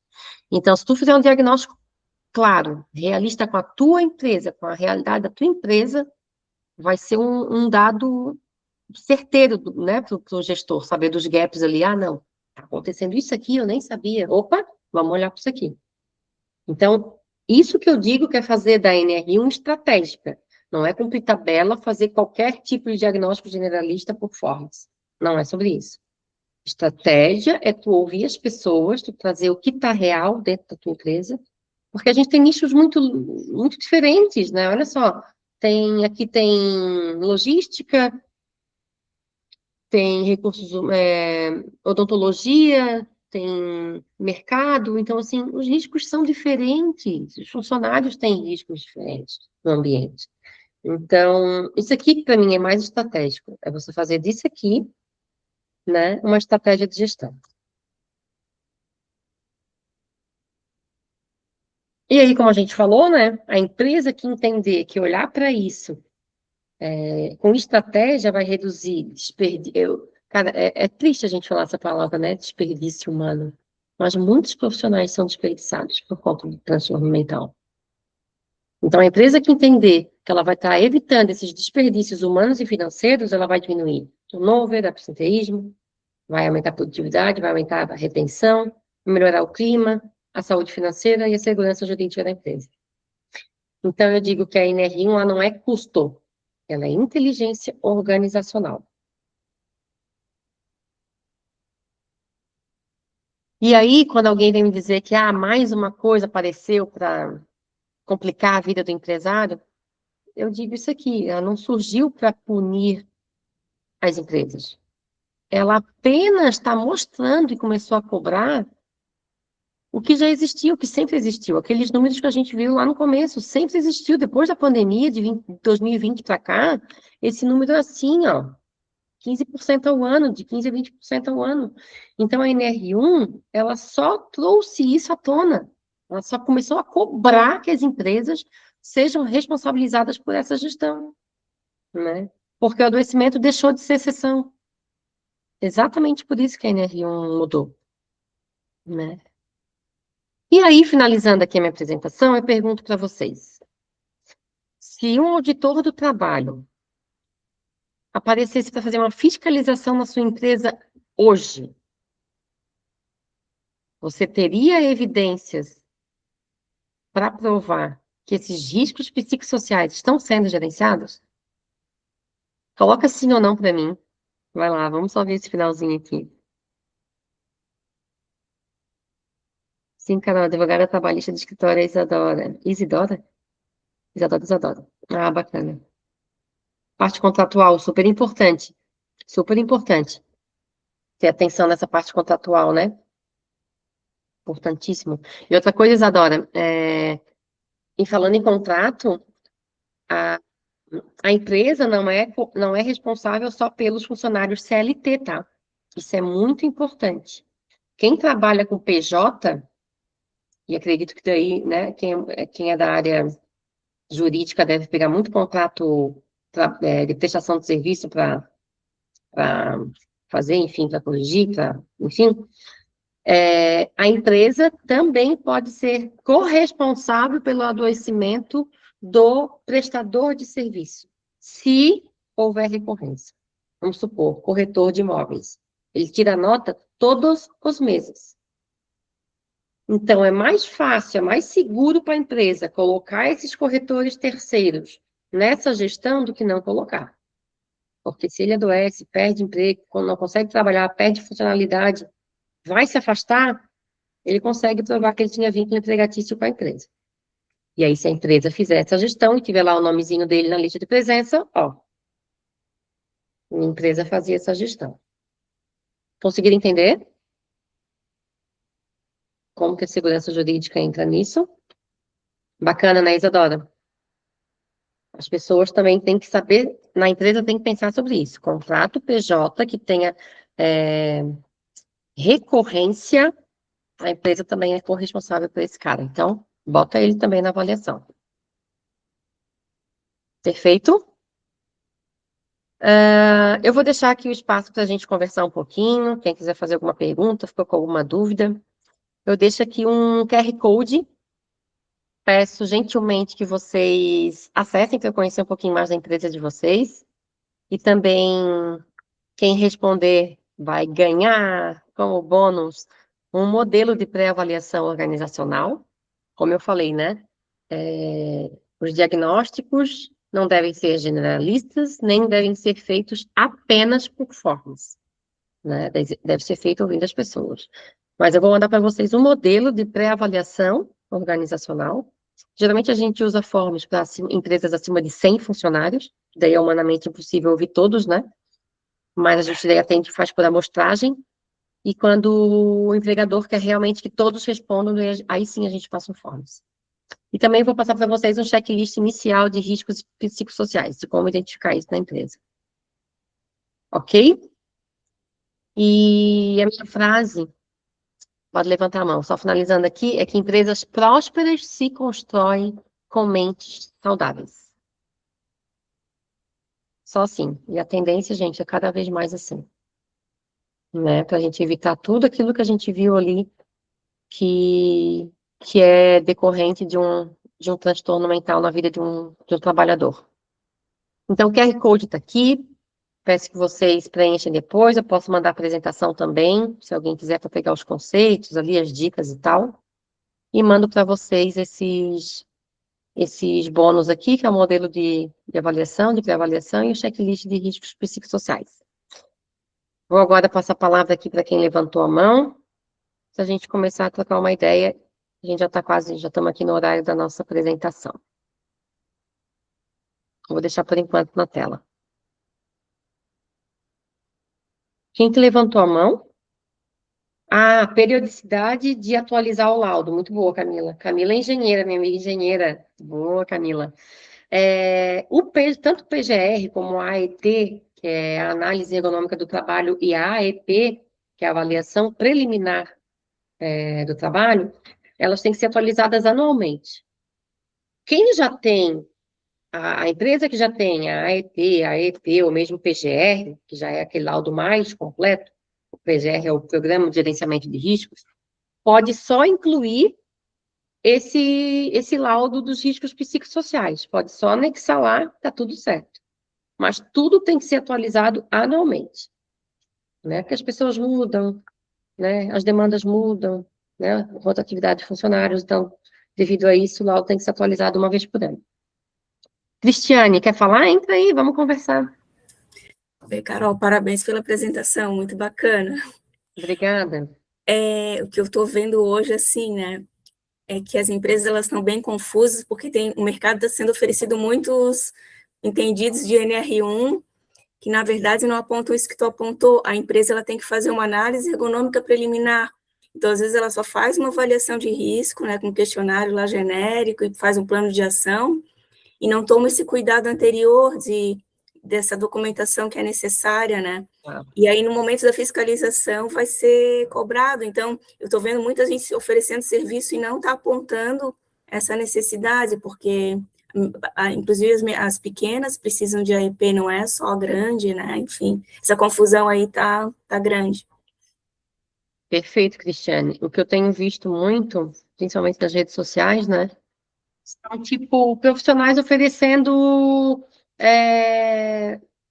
[SPEAKER 2] Então, se tu fizer um diagnóstico claro, realista com a tua empresa, com a realidade da tua empresa, vai ser um dado certeiro, né, para o gestor, saber dos gaps ali. Ah, não, está acontecendo isso aqui, eu nem sabia. Opa, vamos olhar para isso aqui. Então, isso que eu digo que é fazer da NR1 estratégica. Não é cumprir tabela, fazer qualquer tipo de diagnóstico generalista por formas. Não é sobre isso. Estratégia é tu ouvir as pessoas, tu trazer o que está real dentro da tua empresa, porque a gente tem nichos muito, muito diferentes, né? Olha só, aqui tem logística, tem recursos, odontologia, tem mercado, então, assim, os riscos são diferentes, os funcionários têm riscos diferentes no ambiente. Então, isso aqui, para mim, é mais estratégico, é você fazer disso aqui, né, uma estratégia de gestão. E aí, como a gente falou, né, a empresa que entender, que olhar para isso com estratégia vai reduzir desperdício. Cara, é triste a gente falar essa palavra, né? Desperdício humano. Mas muitos profissionais são desperdiçados por conta do transtorno mental. Então, a empresa que entender que ela vai estar evitando esses desperdícios humanos e financeiros, ela vai diminuir o turnover, absenteísmo, vai aumentar a produtividade, vai aumentar a retenção, melhorar o clima, a saúde financeira e a segurança jurídica da empresa. Então, eu digo que a NR1 ela não é custo, ela é inteligência organizacional. E aí, quando alguém vem me dizer que mais uma coisa apareceu para complicar a vida do empresário, eu digo isso aqui, ela não surgiu para punir as empresas. Ela apenas está mostrando e começou a cobrar o que já existiu, o que sempre existiu. Aqueles números que a gente viu lá no começo, sempre existiu. Depois da pandemia de 2020 para cá, esse número é assim, ó, 15% ao ano, de 15% a 20% ao ano. Então, a NR1, ela só trouxe isso à tona. Ela só começou a cobrar que as empresas sejam responsabilizadas por essa gestão, né? Porque o adoecimento deixou de ser exceção. Exatamente por isso que a NR1 mudou, né? E aí, finalizando aqui a minha apresentação, eu pergunto para vocês, se um auditor do trabalho aparecesse para fazer uma fiscalização na sua empresa hoje, você teria evidências para provar que esses riscos psicossociais estão sendo gerenciados? Coloca sim ou não para mim. Vai lá, vamos só ver esse finalzinho aqui. Sim, Carol, advogada trabalhista de escritório Isadora. Isidora? Isadora, Isadora. Ah, bacana. Parte contratual, super importante. Super importante. Ter atenção nessa parte contratual, né? Importantíssimo. E outra coisa, Isadora, em falando em contrato, a, a empresa não é responsável só pelos funcionários CLT, tá? Isso é muito importante. Quem trabalha com PJ, e acredito que daí, né, quem é da área jurídica deve pegar muito contrato de prestação de serviço para fazer, enfim, para corrigir, enfim. A empresa também pode ser corresponsável pelo adoecimento do prestador de serviço, se houver recorrência. Vamos supor, corretor de imóveis. Ele tira nota todos os meses. Então, é mais fácil, é mais seguro para a empresa colocar esses corretores terceiros nessa gestão do que não colocar. Porque se ele adoece, perde emprego, não consegue trabalhar, perde funcionalidade, vai se afastar, ele consegue provar que ele tinha vínculo empregatício com a empresa. E aí, se a empresa fizer essa gestão e tiver lá o nomezinho dele na lista de presença, ó, minha empresa fazia essa gestão. Conseguiram entender como que a segurança jurídica entra nisso? Bacana, né, Isadora? As pessoas também têm que saber, na empresa tem que pensar sobre isso. Contrato PJ que tenha recorrência, a empresa também é corresponsável por esse cara. Então, bota ele também na avaliação. Perfeito? Eu vou deixar aqui o espaço para a gente conversar um pouquinho. Quem quiser fazer alguma pergunta, ficou com alguma dúvida, eu deixo aqui um QR Code. Peço gentilmente que vocês acessem para eu conhecer um pouquinho mais da empresa de vocês. E também, quem responder vai ganhar como bônus um modelo de pré-avaliação organizacional. Como eu falei, né? Os diagnósticos não devem ser generalistas, nem devem ser feitos apenas por formas, né? Deve ser feito ouvindo as pessoas. Mas eu vou mandar para vocês um modelo de pré-avaliação organizacional. Geralmente a gente usa formas para empresas acima de 100 funcionários, daí é humanamente impossível ouvir todos, né? Mas a gente daí atende, faz por amostragem, e quando o empregador quer realmente que todos respondam, aí sim a gente passa um forms. E também vou passar para vocês um checklist inicial de riscos psicossociais, de como identificar isso na empresa. Ok? E a minha frase, pode levantar a mão, só finalizando aqui, é que empresas prósperas se constroem com mentes saudáveis. Só assim. E a tendência, gente, é cada vez mais assim. Né? Para a gente evitar tudo aquilo que a gente viu ali que, que é decorrente de um transtorno mental na vida de um trabalhador. Então, o QR Code está aqui. Peço que vocês preenchem depois. Eu posso mandar a apresentação também, se alguém quiser, para pegar os conceitos ali, as dicas e tal. E mando para vocês esses bônus aqui, que é o modelo de avaliação, de pré-avaliação e o checklist de riscos psicossociais. Vou agora passar a palavra aqui para quem levantou a mão. Se a gente começar a trocar uma ideia, a gente já está quase, já estamos aqui no horário da nossa apresentação. Vou deixar por enquanto na tela. Quem que levantou a mão? Ah, periodicidade de atualizar o laudo. Muito boa, Camila. Camila é engenheira, minha amiga engenheira. Boa, Camila. Tanto o PGR como a AET, que é a análise ergonômica do trabalho, e a AEP, que é a avaliação preliminar do trabalho, elas têm que ser atualizadas anualmente. Quem já tem, a empresa que já tem a AET, a AEP, ou mesmo o PGR, que já é aquele laudo mais completo, o PGR é o Programa de Gerenciamento de Riscos, pode só incluir esse laudo dos riscos psicossociais, pode só anexar lá, está tudo certo. Mas tudo tem que ser atualizado anualmente, né? Porque as pessoas mudam, né? As demandas mudam, né? A rotatividade de funcionários, então, devido a isso, o laudo tem que ser atualizado uma vez por ano. Cristiane, quer falar? Entra aí, vamos conversar.
[SPEAKER 3] Oi, Carol, parabéns pela apresentação, muito bacana.
[SPEAKER 2] Obrigada.
[SPEAKER 3] O que eu estou vendo hoje, assim, né, é que as empresas elas estão bem confusas, porque o mercado está sendo oferecido muitos entendidos de NR1, que na verdade não apontam isso que tu apontou. A empresa ela tem que fazer uma análise ergonômica preliminar. Então, às vezes, ela só faz uma avaliação de risco, né, com um questionário lá genérico e faz um plano de ação, e não toma esse cuidado anterior dessa documentação que é necessária, né? E aí, no momento da fiscalização, vai ser cobrado. Então, eu estou vendo muita gente oferecendo serviço e não está apontando essa necessidade, porque, inclusive, as pequenas precisam de AEP, não é só a grande, né? Enfim, essa confusão aí tá grande.
[SPEAKER 2] Perfeito, Cristiane. O que eu tenho visto muito, principalmente nas redes sociais, né? São, tipo, profissionais oferecendo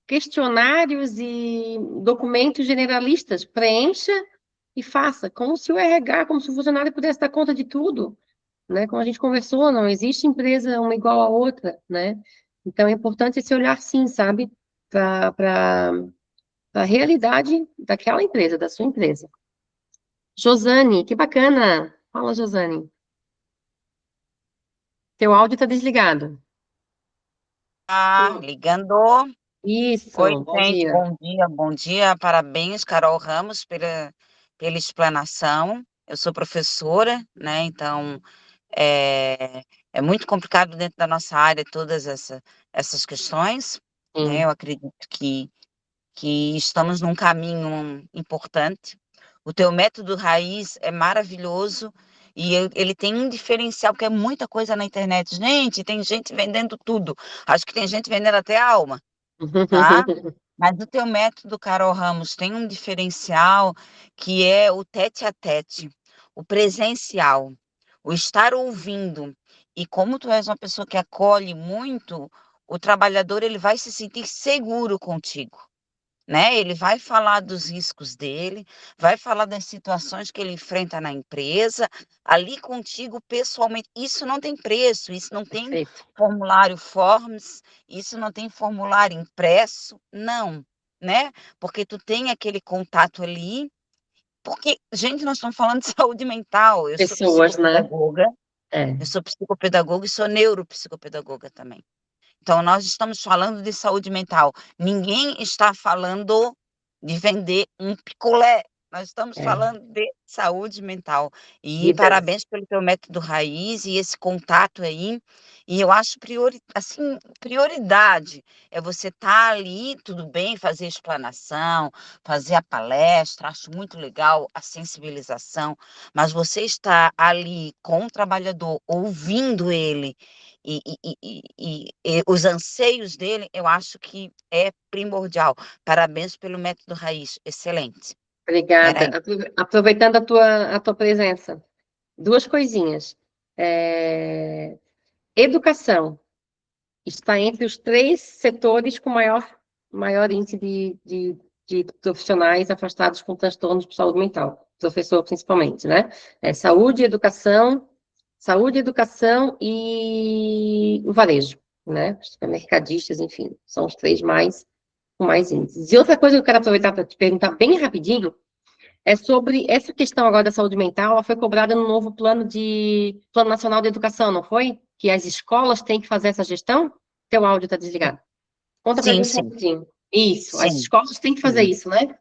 [SPEAKER 2] questionários e documentos generalistas. Preencha e faça, como se o RH, como se o funcionário pudesse dar conta de tudo, né? Como a gente conversou, não existe empresa uma igual à outra, né? Então, é importante esse olhar, sim, sabe? Para a realidade daquela empresa, da sua empresa. Josane, que bacana! Fala, Josane. Teu áudio está desligado.
[SPEAKER 4] Ligando.
[SPEAKER 2] Isso,
[SPEAKER 4] Oi,
[SPEAKER 2] bom
[SPEAKER 4] gente,
[SPEAKER 2] dia.
[SPEAKER 4] bom dia. Parabéns, Carol Ramos, pela explanação. Eu sou professora, né? Então, é, é muito complicado dentro da nossa área todas essas questões, né?
[SPEAKER 2] Sim.
[SPEAKER 4] Eu acredito que estamos num caminho importante. O teu método raiz é maravilhoso e ele tem um diferencial, porque é muita coisa na internet. Gente, tem gente vendendo tudo. Acho que tem gente vendendo até a alma, tá? Mas o teu método, Carol Ramos, tem um diferencial que é o tete a tete, o presencial, o estar ouvindo. E como tu és uma pessoa que acolhe muito, o trabalhador ele vai se sentir seguro contigo, né? Ele vai falar dos riscos dele, vai falar das situações que ele enfrenta na empresa, ali contigo pessoalmente. Isso não tem preço, isso não tem
[SPEAKER 2] Perfeito.
[SPEAKER 4] formulário Forms, isso não tem formulário impresso, não, né? Porque tu tem aquele contato ali. Porque, gente, nós estamos falando de saúde mental.
[SPEAKER 2] Pessoas, né? É.
[SPEAKER 4] Eu sou psicopedagoga e sou neuropsicopedagoga também. Então, nós estamos falando de saúde mental. Ninguém está falando de vender um picolé. Nós estamos falando de saúde mental. E
[SPEAKER 2] Vidas.
[SPEAKER 4] parabéns pelo teu método raiz e esse contato aí. E eu acho prioridade é você estar ali, tudo bem, fazer a explanação, fazer a palestra, acho muito legal a sensibilização, mas você está ali com o trabalhador, ouvindo ele, e os anseios dele, eu acho que é primordial. Parabéns pelo método raiz, excelente. Era
[SPEAKER 2] Obrigada.
[SPEAKER 4] isso.
[SPEAKER 2] Aproveitando a tua presença, duas coisinhas. Educação está entre os 3 setores com maior índice de profissionais afastados com transtornos de saúde mental, professor principalmente, né? Saúde, educação e o varejo, né? Os supermercadistas, enfim, são os 3 com mais índices. E outra coisa que eu quero aproveitar para te perguntar bem rapidinho é sobre essa questão agora da saúde mental. Ela foi cobrada no novo Plano Nacional de Educação, não foi? Que as escolas têm que fazer essa gestão? Teu áudio está desligado. Conta para a
[SPEAKER 4] Sim,
[SPEAKER 2] gente
[SPEAKER 4] sim,
[SPEAKER 2] rapidinho. Isso, as
[SPEAKER 4] sim.
[SPEAKER 2] escolas têm que fazer isso, né?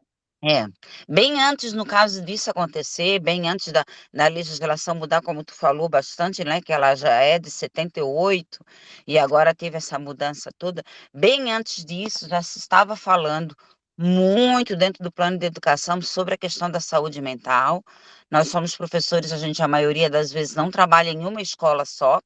[SPEAKER 4] Bem antes, no caso disso acontecer, bem antes da legislação mudar, como tu falou bastante, né, que ela já é de 78 e agora teve essa mudança toda, bem antes disso já se estava falando muito dentro do plano de educação sobre a questão da saúde mental. Nós somos professores, a maioria das vezes não trabalha em uma escola só,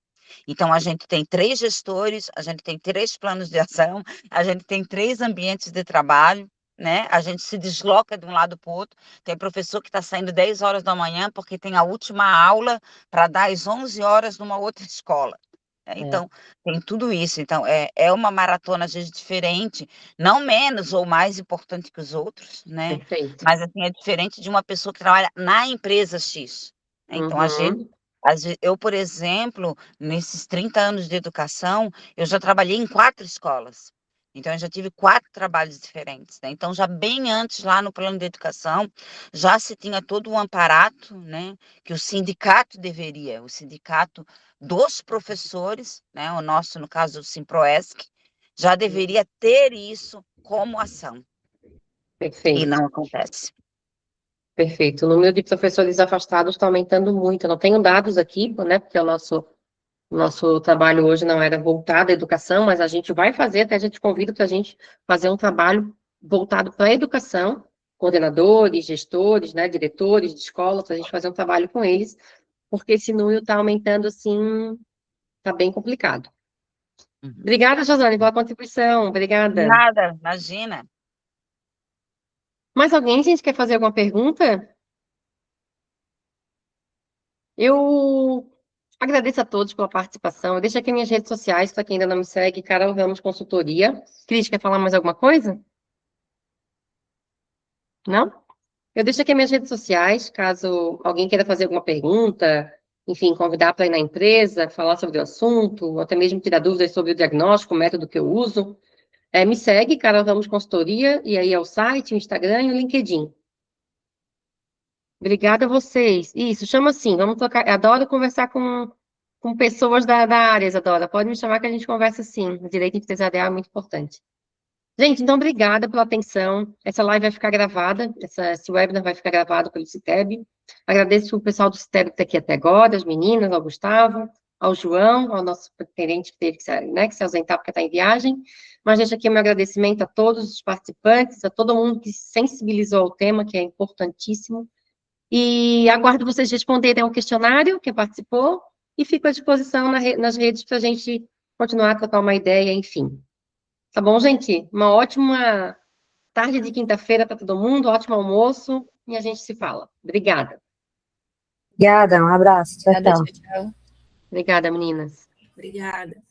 [SPEAKER 4] então a gente tem 3 gestores, a gente tem 3 planos de ação, a gente tem 3 ambientes de trabalho, né? A gente se desloca de um lado para o outro. Tem professor que está saindo 10 horas da manhã porque tem a última aula para dar às 11 horas numa outra escola. Então, tem tudo isso. Então, é uma maratona, às vezes, diferente, não menos ou mais importante que os outros, né?
[SPEAKER 2] Perfeito.
[SPEAKER 4] Mas, assim, é diferente de uma pessoa que trabalha na empresa X. Então, eu, por exemplo, nesses 30 anos de educação, eu já trabalhei em 4 escolas. Então, eu já tive 4 trabalhos diferentes, né? Então, já bem antes, lá no plano de educação, já se tinha todo um aparato, né? Que o sindicato dos professores, né? O nosso, no caso, o Simproesc, já deveria ter isso como ação. E
[SPEAKER 2] Perfeito.
[SPEAKER 4] não acontece.
[SPEAKER 2] Perfeito. O número de professores afastados está aumentando muito. Eu não tenho dados aqui, né? Porque o nosso trabalho hoje não era voltado à educação, mas a gente vai fazer, até a gente convida para a gente fazer um trabalho voltado para a educação, coordenadores, gestores, né, diretores de escola, para a gente fazer um trabalho com eles, porque esse número está aumentando, assim, está bem complicado. Obrigada, Josane, pela contribuição. Obrigada.
[SPEAKER 4] Nada, imagina.
[SPEAKER 2] Mais alguém, gente, quer fazer alguma pergunta? Eu agradeço a todos pela participação. Eu deixo aqui minhas redes sociais, para quem ainda não me segue, Carol Ramos Consultoria. Cris, quer falar mais alguma coisa? Não? Eu deixo aqui minhas redes sociais, caso alguém queira fazer alguma pergunta, enfim, convidar para ir na empresa, falar sobre o assunto, ou até mesmo tirar dúvidas sobre o diagnóstico, o método que eu uso. Me segue, Carol Ramos Consultoria, e aí é o site, o Instagram e o LinkedIn. Obrigada a vocês. Isso, chama assim, vamos trocar. Eu adoro conversar com com pessoas da área, Isadora. Pode me chamar que a gente conversa sim. O direito empresarial é muito importante. Gente, então, obrigada pela atenção. Essa live vai ficar gravada, esse webinar vai ficar gravado pelo CITEB. Agradeço o pessoal do CITEB que está aqui até agora, as meninas, ao Gustavo, ao João, ao nosso pretendente que teve que se ausentar porque está em viagem. Mas deixo aqui o meu agradecimento a todos os participantes, a todo mundo que se sensibilizou ao tema, que é importantíssimo. E aguardo vocês responderem ao questionário que participou e fico à disposição nas redes para a gente continuar a trocar uma ideia, enfim. Tá bom, gente? Uma ótima tarde de quinta-feira para todo mundo, ótimo almoço e a gente se fala. Obrigada.
[SPEAKER 5] Obrigada, um abraço. Tchau, tchau.
[SPEAKER 2] Obrigada, meninas.
[SPEAKER 3] Obrigada.